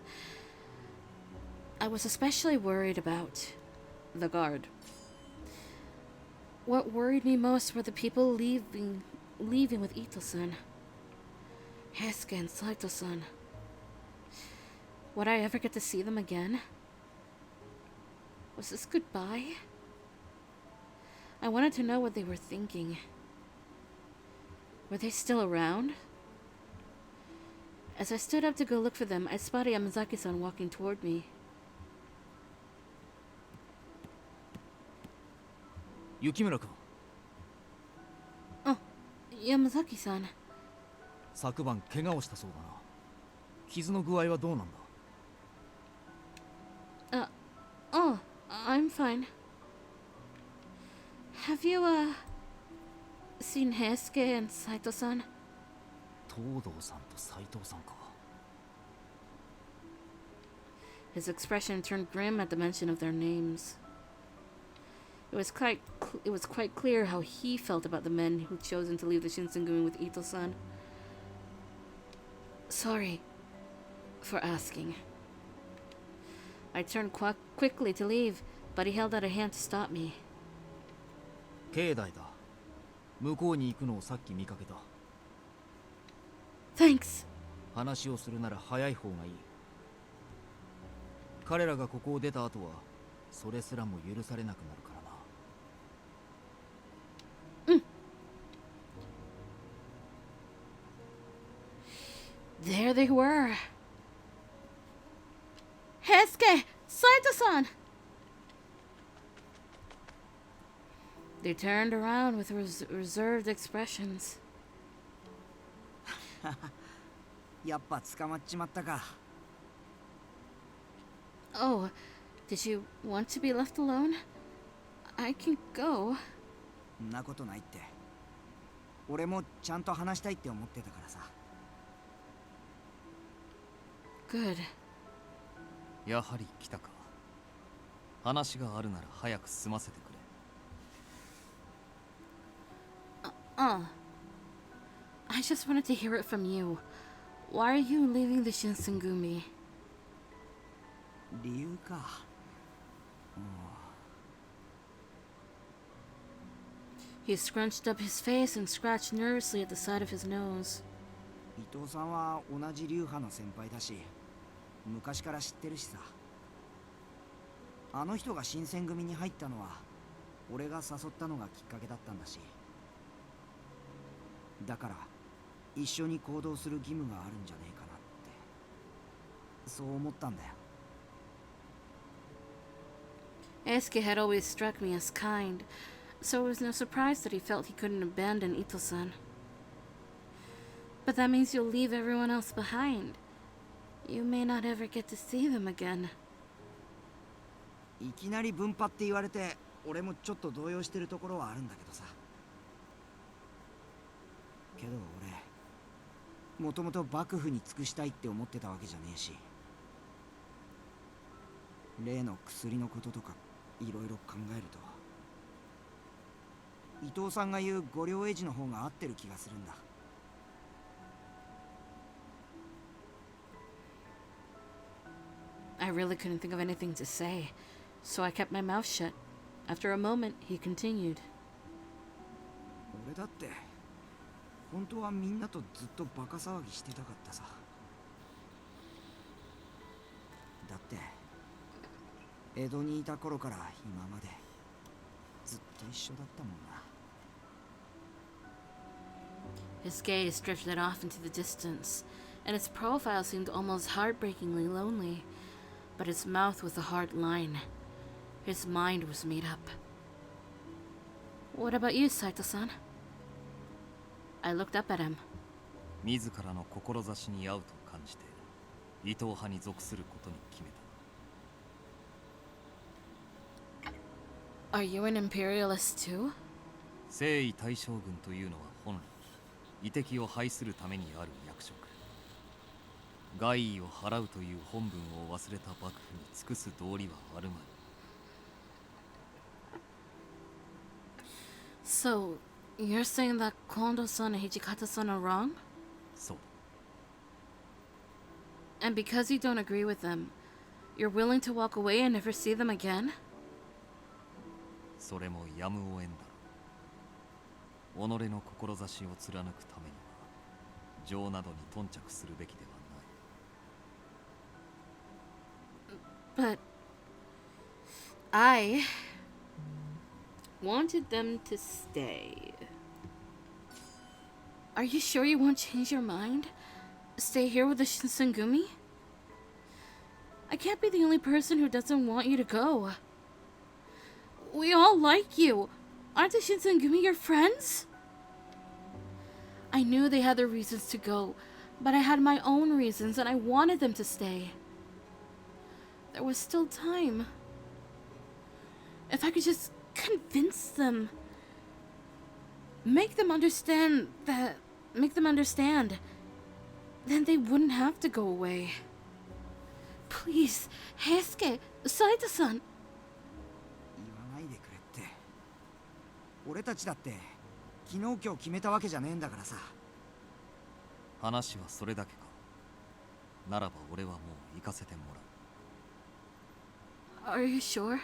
I was especially worried about the guard. What worried me most were the people leaving with Ito-san, Heisuke and Saito-san. Would I ever get to see them again? Was this goodbye? I wanted to know what they were thinking. Were they still around? As I stood up to go look for them, I spotted Yamazaki-san walking toward me. 雪村君。あ、Yamazaki-san。昨晩怪我をしたそうだな。傷の具合はどうなんだ？ Oh, I'm fine. Have you, seen Heisuke and Saito-san? 東堂さんと斎藤さんか。His expression turned grim at the mention of their names. It was quite clear how he felt about the men who'd chosen to leave the Shinsengumi with Ito-san. Sorry. for asking. I turned quickly to leave, but he held out a hand to stop me. 境内だ。向こうに行くのをさっき見かけた。Thanks. 話をするなら早い方がいい。彼らがここを出た後はそれすらも許されなくなるからな。うん。There they were. Heisuke! Saito-san! They turned around with reserved expressions. やっぱ捕まっちまったか。Oh, did you want to be left alone? I can go. んなことないって。俺もちゃんと話したいって思ってたからさ。Good. やはり来たか。話があるなら早く済ませてくれ。I just wanted to hear it from you. Why are you leaving the Shinsengumi? 理由か。He scrunched up his face and scratched nervously at the side of his nose. 伊藤さんは同じ流派の先輩だし、昔から知ってるしさ。あの人が新選組に入ったのは俺が誘ったのがきっかけだったんだし、だから一緒に行動する義務があるんじゃねえかなってそう思ったんだよ。Eisuke had always struck me as kind, so it was no surprise that he felt he couldn't abandon Ito-san. But that means you'll leave everyone else behind. You may not ever get to see them again. いきなり分派って言われて俺もちょっと動揺してるところはあるんだけどさ。けど俺もともと幕府に尽くしたいって思ってたわけじゃねえし、例の薬のこととかいろいろ考えると伊藤さんが言う御領絵師の方が合ってる気がするんだ。I really couldn't think of anything to say, so I kept my mouth shut. After a moment, he continued. 俺だって本当はみんなとずっとバカ騒ぎしてたかったさ。だって江戸にいた頃から今までずっと一緒だったもんな。His gaze drifted off into the distance, and his profile seemed almost heartbreakingly lonely. But his mouth was a hard line. His mind was made up. What about you, Saito-san? I looked up at him. 自らの志に合うと感じて伊藤派に属することに決めた。 Are you an imperialist too? 征夷大将軍というのは本来夷敵を排するためにある役職。害意を払うという本分を忘れた幕府に尽くす道理はあるまい。 So, you're saying that Kondo-san and Hijikata-san are wrong? そう。 And because you don't agree with them, you're willing to walk away and never see them again? それもやむを得んだろう。己の志を貫くためには情などに頓着するべきではない。 But I wanted them to stay. Are you sure you won't change your mind? Stay here with the Shinsengumi? I can't be the only person who doesn't want you to go. We all like you. Aren't the Shinsengumi your friends? I knew they had their reasons to go, but I had my own reasons and I wanted them to stay. There was still time. If I could just convince them. Make them understand. Then they wouldn't have to go away. Please, Heisuke, Saito-san. 言わないでくれって。俺たちだって昨日今日決めたわけじゃねえんだからさ。話はそれだけか。ならば俺はもう行かせてもらう。 Are you sure?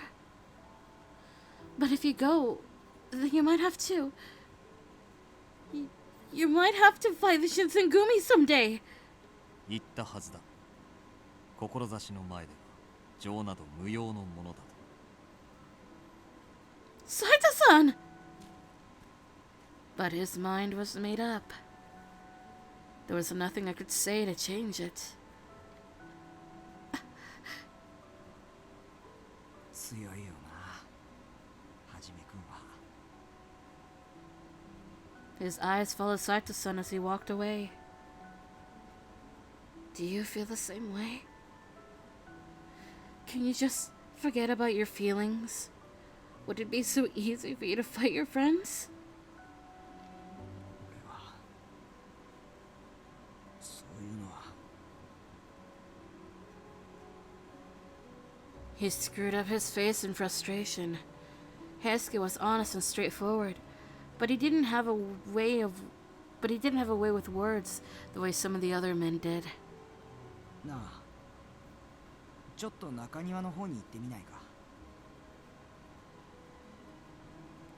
But if you go, then you might have to. You might have to fight the Shinsengumi someday. 言ったはずだ。志の前では情など無用のものだと。 Saito-san! But his mind was made up. There was nothing I could say to change it. 強いよな、はじめくんは。 His eyes followed Saito-san as he walked away. Do you feel the same way? Can you just forget about your feelings? Would it be so easy for you to fight your friends? 俺はそういうのは。 He screwed up his face in frustration. Heisuke was honest and straightforward, but he didn't have a way with words the way some of the other men did. なあ、ちょっと中庭の方に行ってみないか。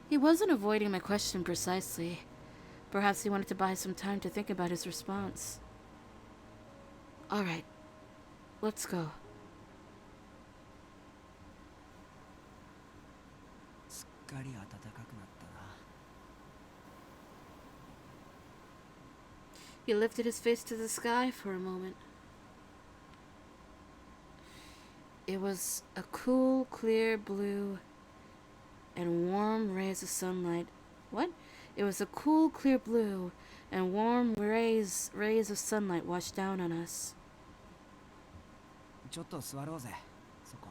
He wasn't avoiding my question precisely. Perhaps he wanted to buy some time to think about his response. All right, let's go. すっかり暖かくなったな。 He lifted his face to the sky for a moment. It was a cool, clear blue and warm rays of sunlight. What? It was a cool, clear blue and warm rays of sunlight washed down on us. ちょっと座ろうぜ、そこ。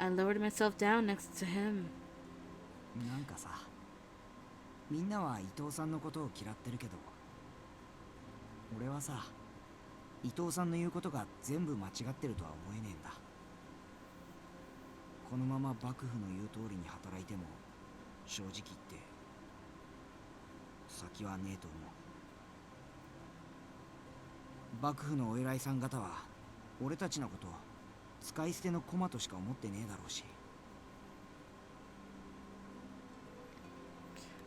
I lowered myself down next to him. なんかさ、みんなは伊藤さんのことを嫌ってるけど、俺はさ、伊藤さんの言うことが全部間違ってるとは思えねえんだ。このまま幕府の言う通りに働いても、正直言って先はねえと思う。幕府のお偉いさん方は俺たちのことを使い捨ての駒としか思ってねえだろうし。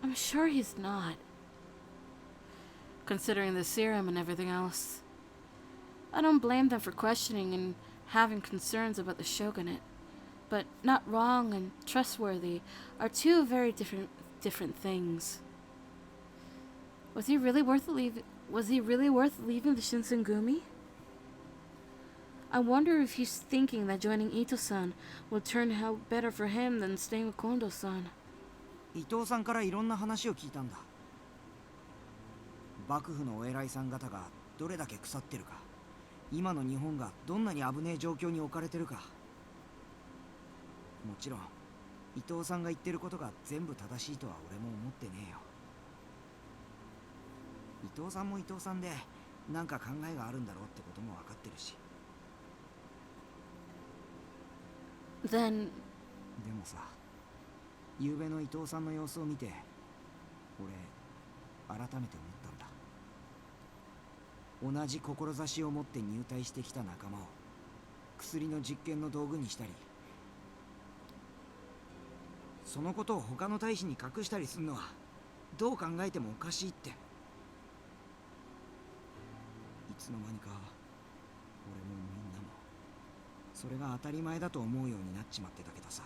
I'm sure he's not. Considering the serum and everything else. I don't blame them for questioning and having concerns about the shogunate. But not wrong and trustworthy are two very different things. Was he really worth leaving the Shinsengumi? I wonder if he's thinking that joining Ito-san will turn out better for him than staying with Kondo-san. 伊藤さんからいろんな話を聞いたんだ。幕府のお偉いさん方がどれだけ腐ってるか、今の日本がどんなに危ねえ状況に置かれてるか。もちろん伊藤さんが言ってることが全部正しいとは俺も思ってねえよ。伊藤さんも伊藤さんでなんか考えがあるんだろうってことも分かってるし。 Then でもさ、昨べの伊藤さんの様子を見て、俺改めて思ったんだ。同じ志を持って入隊してきた仲間を薬の実験の道具にしたり、そのことを他の大使に隠したりするのはどう考えてもおかしいって。いつの間にか俺もみんなもそれが当たり前だと思うようになっちまってたけどさ。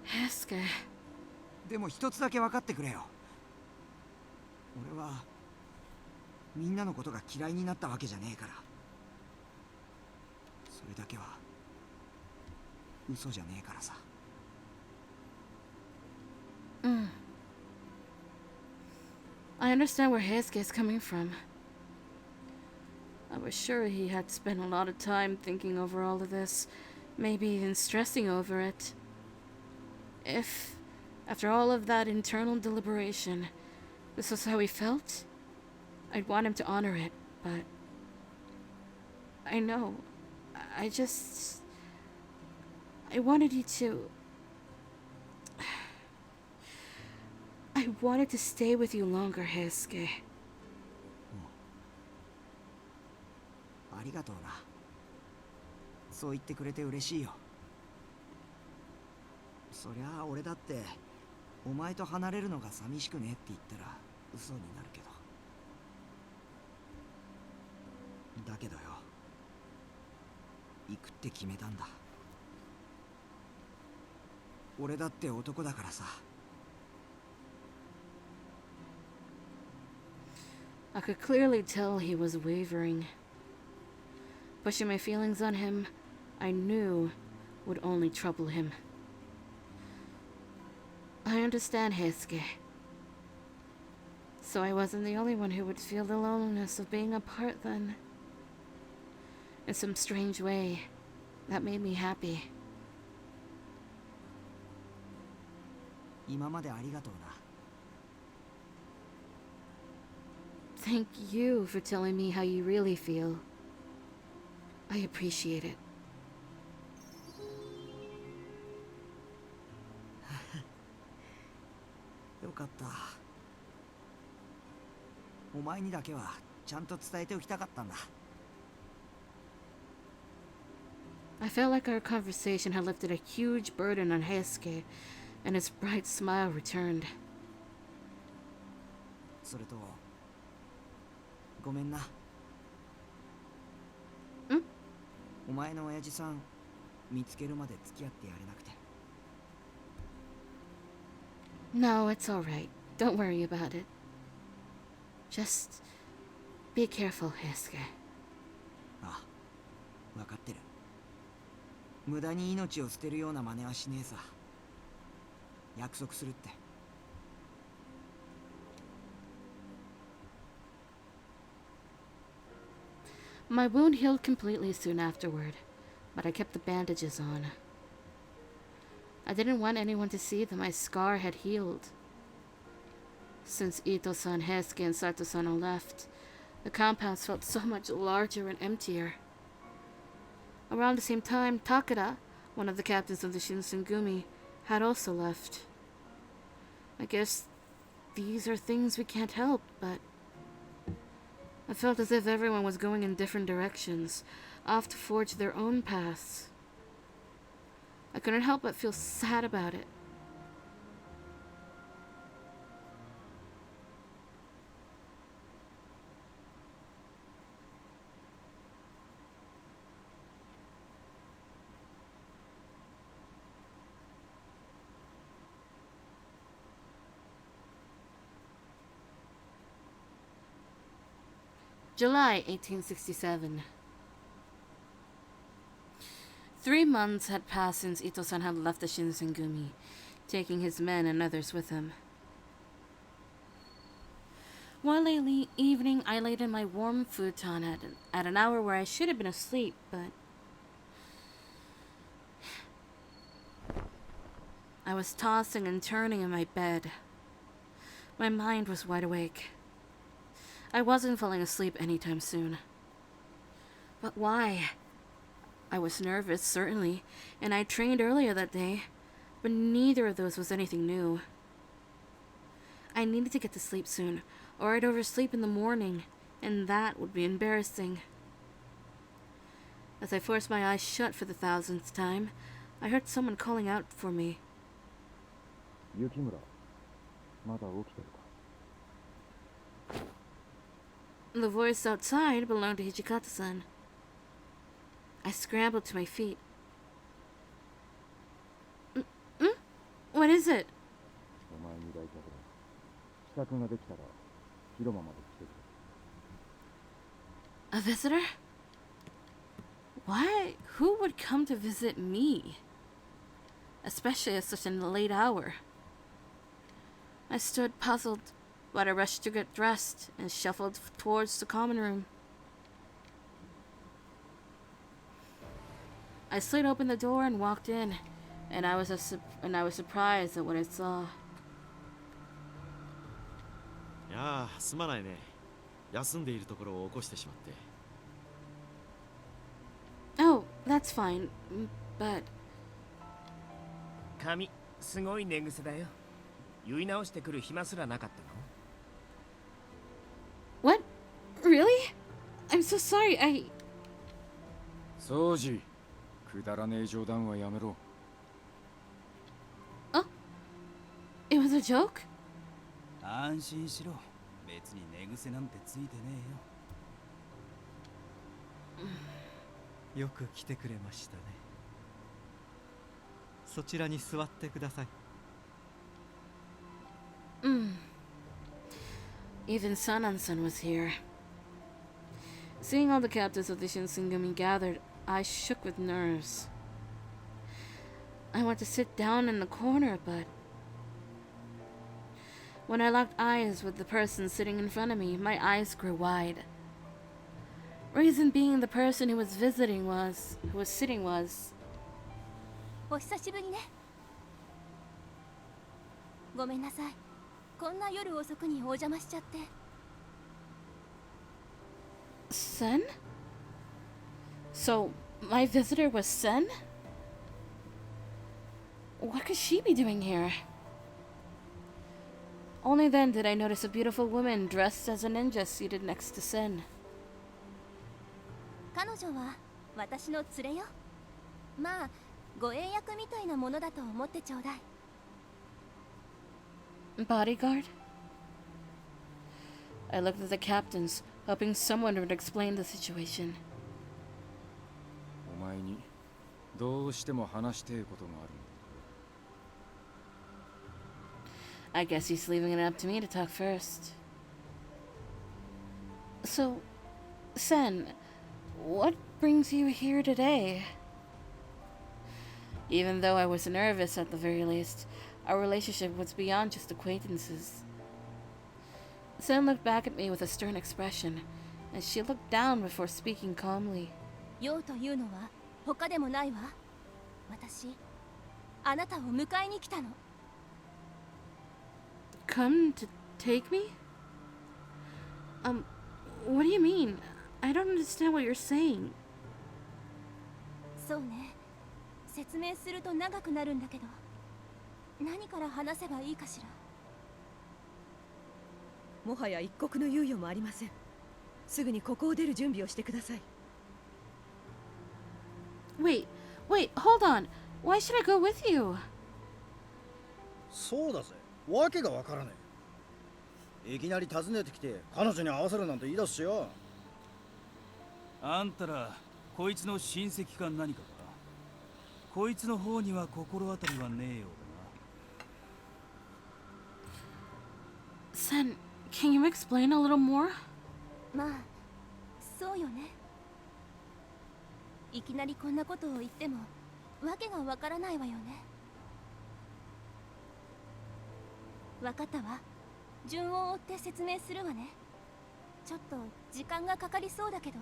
Heisuke. でも一つだけ分かってくれよ。俺はみんなのことが嫌いになったわけじゃねえから。それだけは嘘じゃねえからさ。I understand where Heisuke is coming from. I was sure he had spent a lot of time thinking over all of this, maybe even stressing over it. If, after all of that internal deliberation, this was how he felt, I'd want him to honor it, but I know. I just... I wanted you to... I wanted to stay with you longer, Heisuke. ありがとうな。そう言ってくれて嬉しいよ。そりゃあ俺だってお前と離れるのが寂しくねって言ったら嘘になるけど。だけどよ、行くって決めたんだ。俺だって男だからさ。I could clearly tell he was wavering. Pushing my feelings on him, I knew would only trouble him. I understand, Heisuke. So I wasn't the only one who would feel the loneliness of being apart then. In some strange way, that made me happy. 今までありがとうな。Thank you for telling me how you really feel. I appreciate it. よかった。お前にだけはちゃんと伝えておきたかったんだ。I felt like our conversation had lifted a huge burden on Heisuke, and his bright smile returned. それと、ごめんな。お前の親父さん見つけるまで付き合ってやれなくて。No, it's alright. Don't worry about it. Just be careful, Heisuke. ああ、分かってる。無駄に命を捨てるような真似はしねえさ。約束するって。My wound healed completely soon afterward, but I kept the bandages on. I didn't want anyone to see that my scar had healed. Since Ito-san, Heisuke, and Sato-san all left, the compounds felt so much larger and emptier. Around the same time, Takada, one of the captains of the Shinsengumi, had also left. I guess these are things we can't help, but I felt as if everyone was going in different directions, off to forge their own paths. I couldn't help but feel sad about it. July 1867. 3 months had passed since Ito-san had left the Shinsengumi, taking his men and others with him. One late evening, I laid in my warm futon at an hour where I should have been asleep, but I was tossing and turning in my bed. My mind was wide awake. I wasn't falling asleep anytime soon. But why? I was nervous, certainly, and I trained earlier that day, but neither of those was anything new. I needed to get to sleep soon, or I'd oversleep in the morning, and that would be embarrassing. As I forced my eyes shut for the 1000th time, I heard someone calling out for me. Yukimura, まだ起きてるか? The voice outside belonged to Hijikata-san. I scrambled to my feet. What is it? お前に依頼され、支度ができたら広間まで来てくれ。 A visitor? Why? Who would come to visit me? Especially at such a late hour. I stood puzzled, but I rushed to get dressed and shuffled towards the common room. I slid open the door and walked in, and I was surprised at what I saw. いやあ、すまないね。休んでいるところを起こしてしまって。That's fine, but 髪すごい寝癖だよ。結い直してくる暇すらなかったの？ what? Really? I'm so sorry. I 掃除くだらねえ冗談はやめろ。 it was a joke? 安心しろ。別に寝癖なんてついてねよく来てくれましたね。そちらに座ってください。Even Sanan-san was here. Seeing all the captives of the Shinsengumi gathered, I shook with nerves. I went to sit down in the corner, but when I locked eyes with the person sitting in front of me, my eyes grew wide. Reason being, the person who was sitting was お久しぶりね。ごめんなさい。こんな夜遅くにお邪魔しちゃって。Sen? So, my visitor was Sen? What could she be doing here? Only then did I notice a beautiful woman dressed as a ninja seated next to Sen. 彼女は私の連れよ。まあ、護衛役みたいなものだと思ってちょうだい。Bodyguard? I looked at the captains, hoping someone would explain the situation. お前にどうしても話してえことがあるんだ。 I guess he's leaving it up to me to talk first. So, Sen, what brings you here today? Even though I was nervous at the very least, our relationship was beyond just acquaintances. Sen looked back at me with a stern expression, and she looked down before speaking calmly. 用というのは他でもないわ。私、あなたを迎えに来たの。Come to take me? What do you mean? I don't understand what you're saying. そうね。説明すると長くなるんだけど、何から話せばいいかしら。もはや一刻の猶予もありません。すぐにここを出る準備をしてください。Wait, hold on. Why should I go with you? そうだぜ。わけがわからねえ。いきなり訪ねてきて彼女に会わせるなんて言い出すしよ。あんたらこいつの親戚か何かか。こいつの方には心当たりはねえようだな。 Sen, can you explain a little more? まあ、そうよね。いきなりこんなことを言ってもわけがわからないわよね。わかったわ。順を追って説明するわね。ちょっと時間がかかりそうだけど。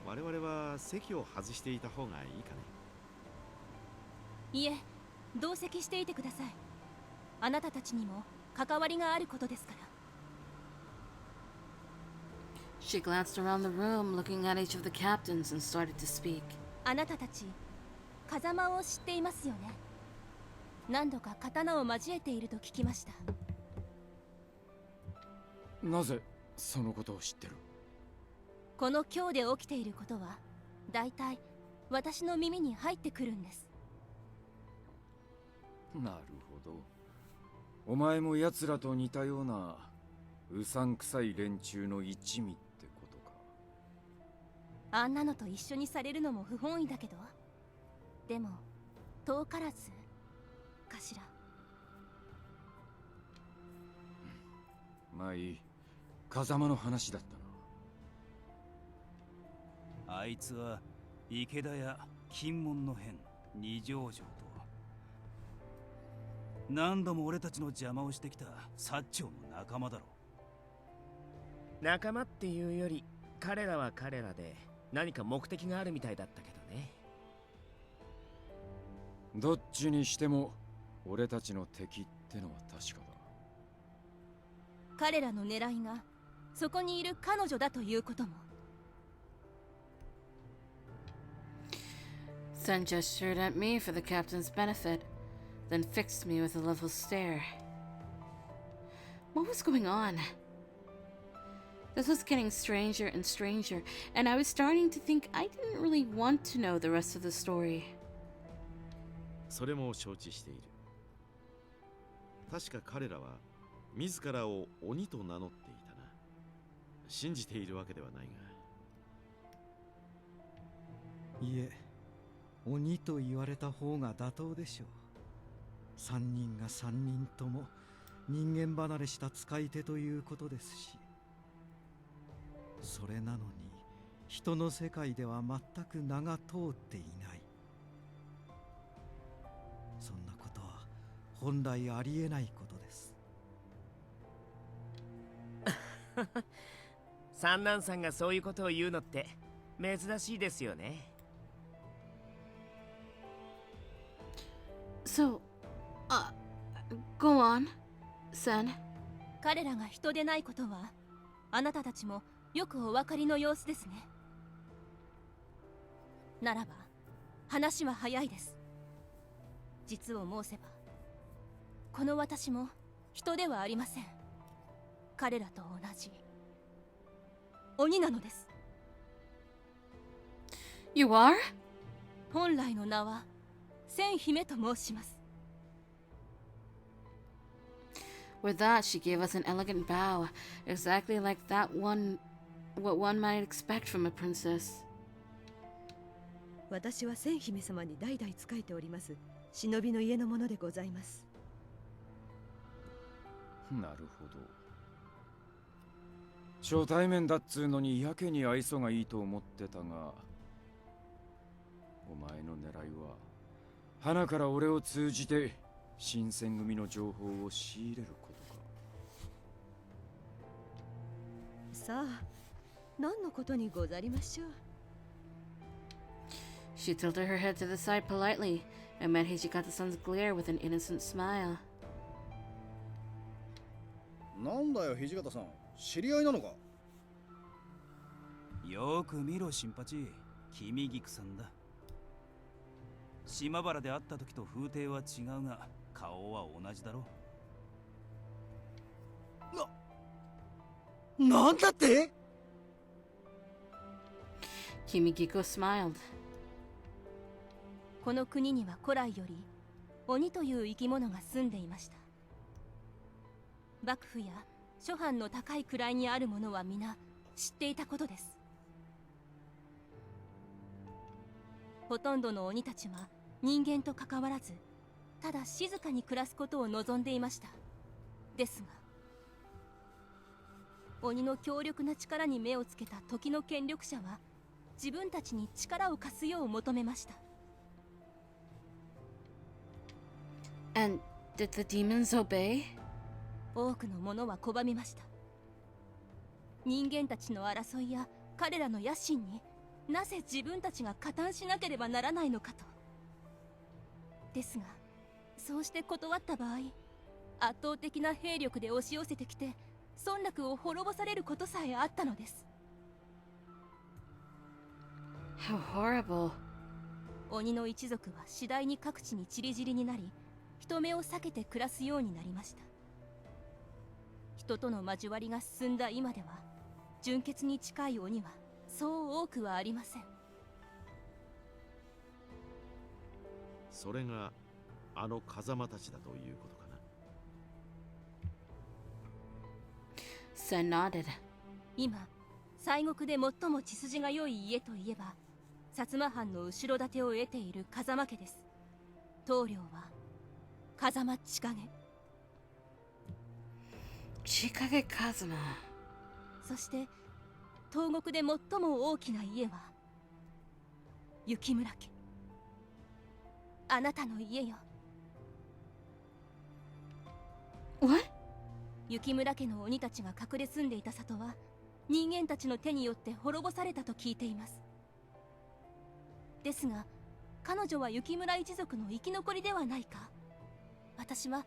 我々は席を外していた方がいいかね。いえ、同席していてください。あなたたちにも関わりがあることですから。She glanced around the room, looking at each of the captains, and started to speak. あなたたち、風間を知っていますよね。何度か刀を交えていると聞きました。なぜそのことを知ってる？この今日で起きていることは、だいたい私の耳に入ってくるんです。なるほど。お前も奴らと似たようなうさんくさい連中の一味ってことか。あんなのと一緒にされるのも不本意だけど、でも遠からずかしら。まあいい。風間の話だったな。あいつは池田や金門の変二条城と何度も俺たちの邪魔をしてきた薩長の仲間だろう。仲間っていうより彼らは彼らで何か目的があるみたいだったけどね。どっちにしても俺たちの敵ってのは確かだ。彼らの狙いがそこにいる彼女だということも。Sen gestured at me for the captain's benefit, then fixed me with a level stare. What was going on? This was getting stranger and stranger, and I was starting to think I didn't really want to know the rest of the story. それも承知している。確か彼らは自らを鬼と名乗っていたな。信じているわけではないが。いえ、鬼と言われた方が妥当でしょう。三人が三人とも人間離れした使い手ということですし、それなのに人の世界では全く名が通っていない。そんなことは本来ありえないことです。三男さんがそういうことを言うのって珍しいですよね。So, go on, Sen. 彼らが人でないことはあなたたちもよくお分かりの様子ですね。ならば話は早いです。実を申せばこの私も人ではありません。彼らと同じ鬼なのです。 You are? 本来の名は千姫と申します。 With that, she gave us an elegant bow, exactly like what one might expect from a princess. 私は千姫様に代々仕えております忍びの家のものでございます。なるほど。初対面だっつうのにやけに愛想がいいと思ってたが、お前の狙いは花から俺を通じて新選組の情報を仕入れることか。さあ、何のことにござりましょう。She tilted her head to the side politely and met Hijikata-san's glare with an innocent smile. なんだよ土方さん、知り合いなのか。よく見ろ新八、君菊さんだ。島原で会った時と風景は違うが顔は同じだろ。なんだって。 Kimigiko smiled. この国には古来より鬼という生き物が住んでいました。幕府や諸藩の高い位にある者は皆知っていたことです。ほとんどの鬼たちは人間と関わらずただ静かに暮らすことを望んでいました。ですが鬼の強力な力に目をつけた時の権力者は自分たちに力を貸すよう求めました。 And did the demons obey? 多くの者は拒みました。人間たちの争いや彼らの野心になぜ自分たちが加担しなければならないのかと。ですがそうして断った場合、圧倒的な兵力で押し寄せてきて村落を滅ぼされることさえあったのです。 How horrible. 鬼の一族は次第に各地に散り散りになり、人目を避けて暮らすようになりました。人との交わりが進んだ今では純潔に近い鬼はそう多くはありません。それがあの風間たちだということかな。 Sen nodded. 今西国で最も血筋が良い家といえば薩摩藩の後ろ盾を得ている風間家です。棟梁は風間千景。 Chikage Kazuma. そして東国で最も大きな家は雪村家。あなたの家よ。 What? 雪村家の鬼たちが隠れ住んでいた里は人間たちの手によって滅ぼされたと聞いています。ですが彼女は雪村一族の生き残りではないか。私は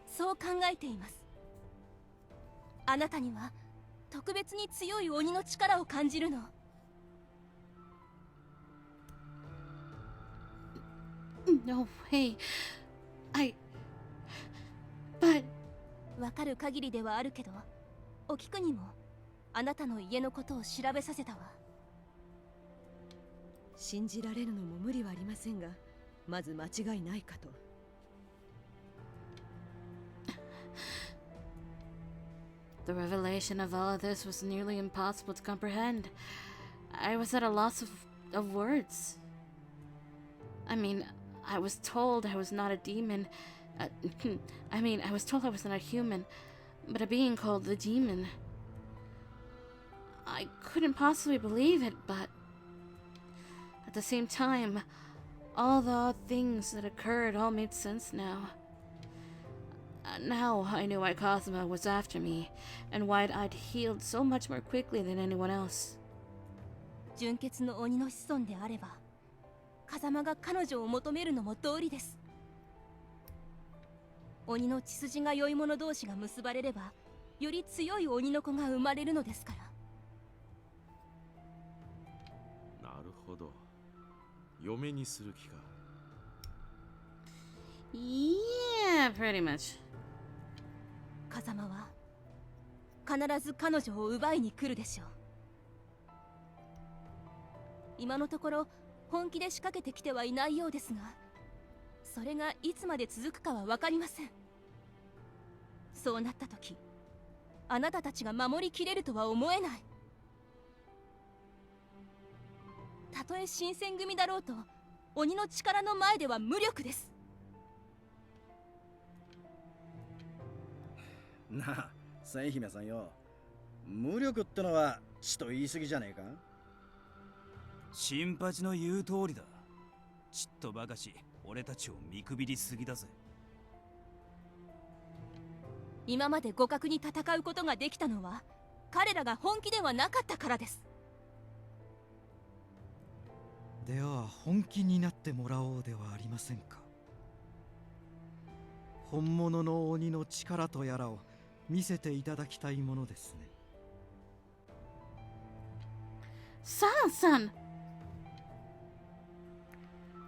そう考えています。あなたには特別に強い鬼の力を感じるの。No way. But わかる限りではあるけど、お菊にもあなたの家のことを調べさせたわ。信じられるのも無理はありませんが、まず間違いないかと。The revelation of all of this was nearly impossible to comprehend. I was at a loss of words. I mean, I was told I was not a demon. I was told I was not a human, but a being called the demon. I couldn't possibly believe it, but at the same time, all the odd things that occurred all made sense now. Now I knew why Cosmo was after me, and why I'd healed so much more quickly than anyone else. 純血の鬼の子孫であれば、風間が彼女を求めるのも道理です。鬼の血筋が良い者同士が結ばれれば、より強い鬼の子が生まれるのですから。なるほど。嫁にする気か。Yeah, pretty much. 風間は必ず彼女を奪いに来るでしょう。今のところ本気で仕掛けてきてはいないようですが、それがいつまで続くかは分かりません。そうなった時、あなたたちが守りきれるとは思えない。たとえ新選組だろうと、鬼の力の前では無力です。なあ、千姫さんよ。無力ってのはちと言い過ぎじゃねえか。新八の言う通りだ。ちっとばかし俺たちを見くびりすぎだぜ。今まで互角に戦うことができたのは彼らが本気ではなかったからです。では本気になってもらおうではありませんか。本物の鬼の力とやらを見せていただきたいものですね。San!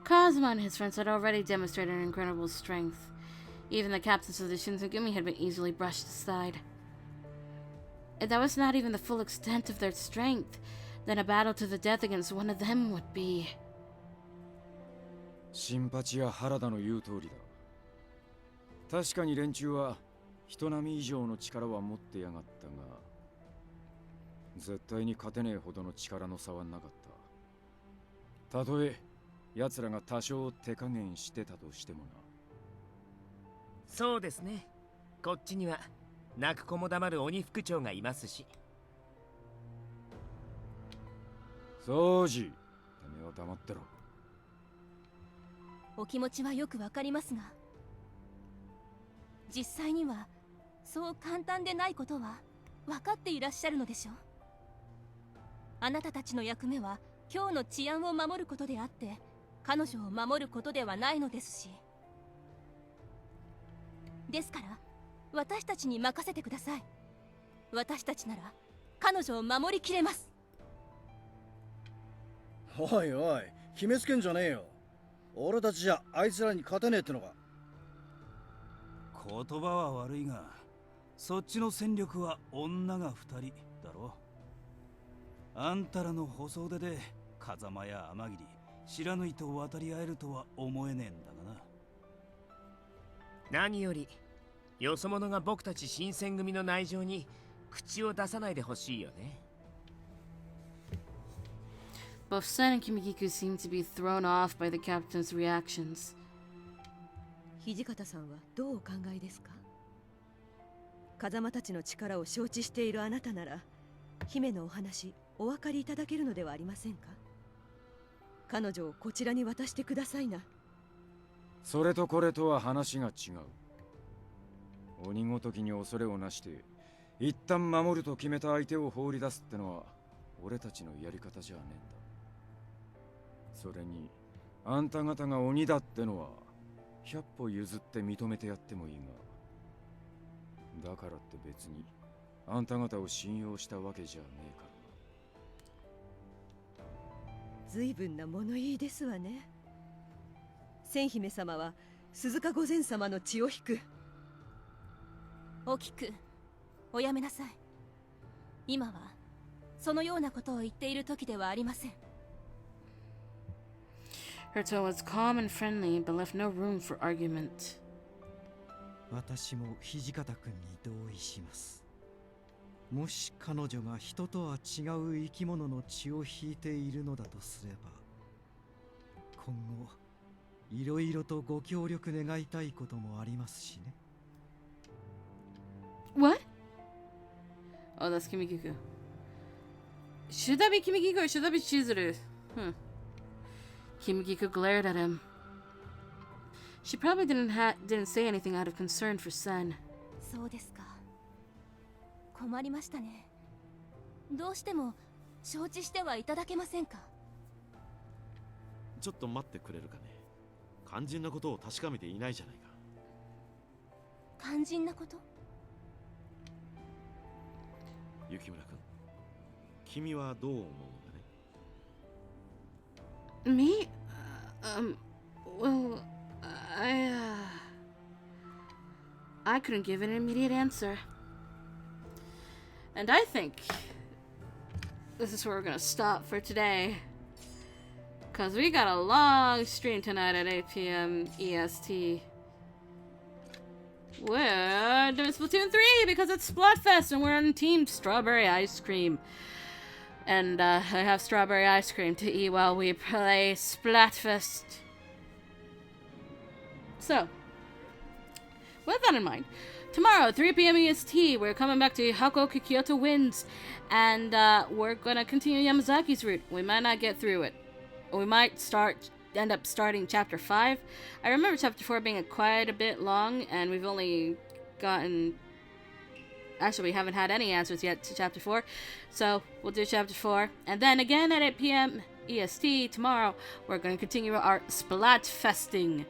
Cosmo and his friends had already demonstrated incredible strength. Even the captains of the Shinsengumi had been easily brushed aside. If that was not even the full extent of their strength, then a battle to the death against one of them would be. 新八や原田の言う通りだ。確かに連中は人並み以上の力は持ってやがったが、絶対に勝てねえほどの力の差はなかった。たとえ奴らが多少手加減してたとしてもな。そうですね。こっちには泣く子も黙る鬼副長がいますし。そうじ、てめえは黙ってろ。お気持ちはよくわかりますが、実際にはそう簡単でないことは分かっていらっしゃるのでしょう。あなたたちの役目は今日の治安を守ることであって、彼女を守ることではないのですし。ですから私たちに任せてください。私たちなら彼女を守りきれます。おいおい、決めつけんじゃねえよ。俺たちじゃあいつらに勝てねえってのか。言葉は悪いが、そっちの戦力は女が2人だろ。あんたらの細腕で風間や天霧、知らぬいと渡り合えるとは思えねえんだがな。何よりよそ者が僕たち新選組の内情に口を出さないでほしいよね。Both Sen and Kimikiku seemed to be thrown off by the captain's reactions. 土方さんはどうお考えですか。風間たちの力を承知しているあなたなら、姫のお話お分かりいただけるのではありませんか。彼女をこちらに渡してくださいな。それとこれとは話が違う。鬼ごときに恐れをなして一旦守ると決めた相手を放り出すってのは俺たちのやり方じゃねえんだ。それにあんた方が鬼だってのは100歩譲って認めてやってもいいが、だからって別にあんた方を信用したわけじゃねえからな。随分な物言いですわね。千姫様は鈴鹿御前様の血を引く。おきく、おやめなさい。今はそのようなことを言っている時ではありません。 Her tone was calm and friendly, but left no room for argument. 私も土方君に同意します。もし彼女が人とは違う生き物の血を引いているのだとすれば、今後いろいろとご協力願いたいこともありますしね。What? Oh, that's Kimikiku. Should that be Kimikiku or should that be Chizuru? Kimikiku glared at him. She probably didn't say anything out of concern for Sen. そうですか。困りましたね。どうしても承知してはいただけませんか。ちょっと待ってくれるかね。肝心なことを確かめていないじゃないか。肝心なこと？雪村君、君はどう思う Me? Well, I couldn't give an immediate answer. And I think this is where we're gonna stop for today. Because we got a long stream tonight at 8 p.m. EST. We're doing Splatoon 3 because it's Splatfest and we're on Team Strawberry Ice Cream. And I have strawberry ice cream to eat while we play Splatfest. So, with that in mind, tomorrow at 3 p.m. EST, we're coming back to Hakuoki Kyoto Winds, and we're gonna continue Yamazaki's route. We might not get through it. We might end up starting chapter 5. I remember chapter 4 being quite a bit long, and we've only gotten... Actually, we haven't had any answers yet to chapter 4, so we'll do chapter 4. And then again at 8 p.m. EST tomorrow, we're going to continue our Splatfesting.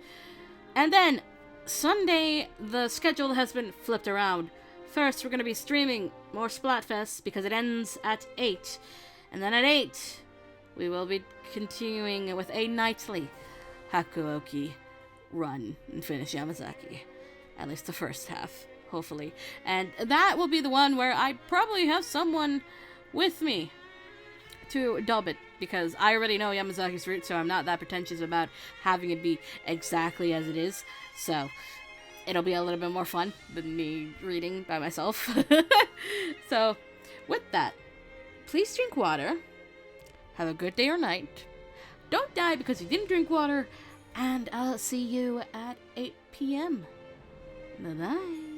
And then Sunday, the schedule has been flipped around. First, we're going to be streaming more Splatfest because it ends at 8. And then at 8, we will be continuing with a nightly Hakuoki run and finish Yamazaki. At least the first half. Hopefully. And that will be the one where I probably have someone with me to dub it, because I already know Yamazaki's route, so I'm not that pretentious about having it be exactly as it is. So it'll be a little bit more fun than me reading by myself. So with that, please drink water. Have a good day or night. Don't die because you didn't drink water. And I'll see you at 8 p.m. Bye-bye.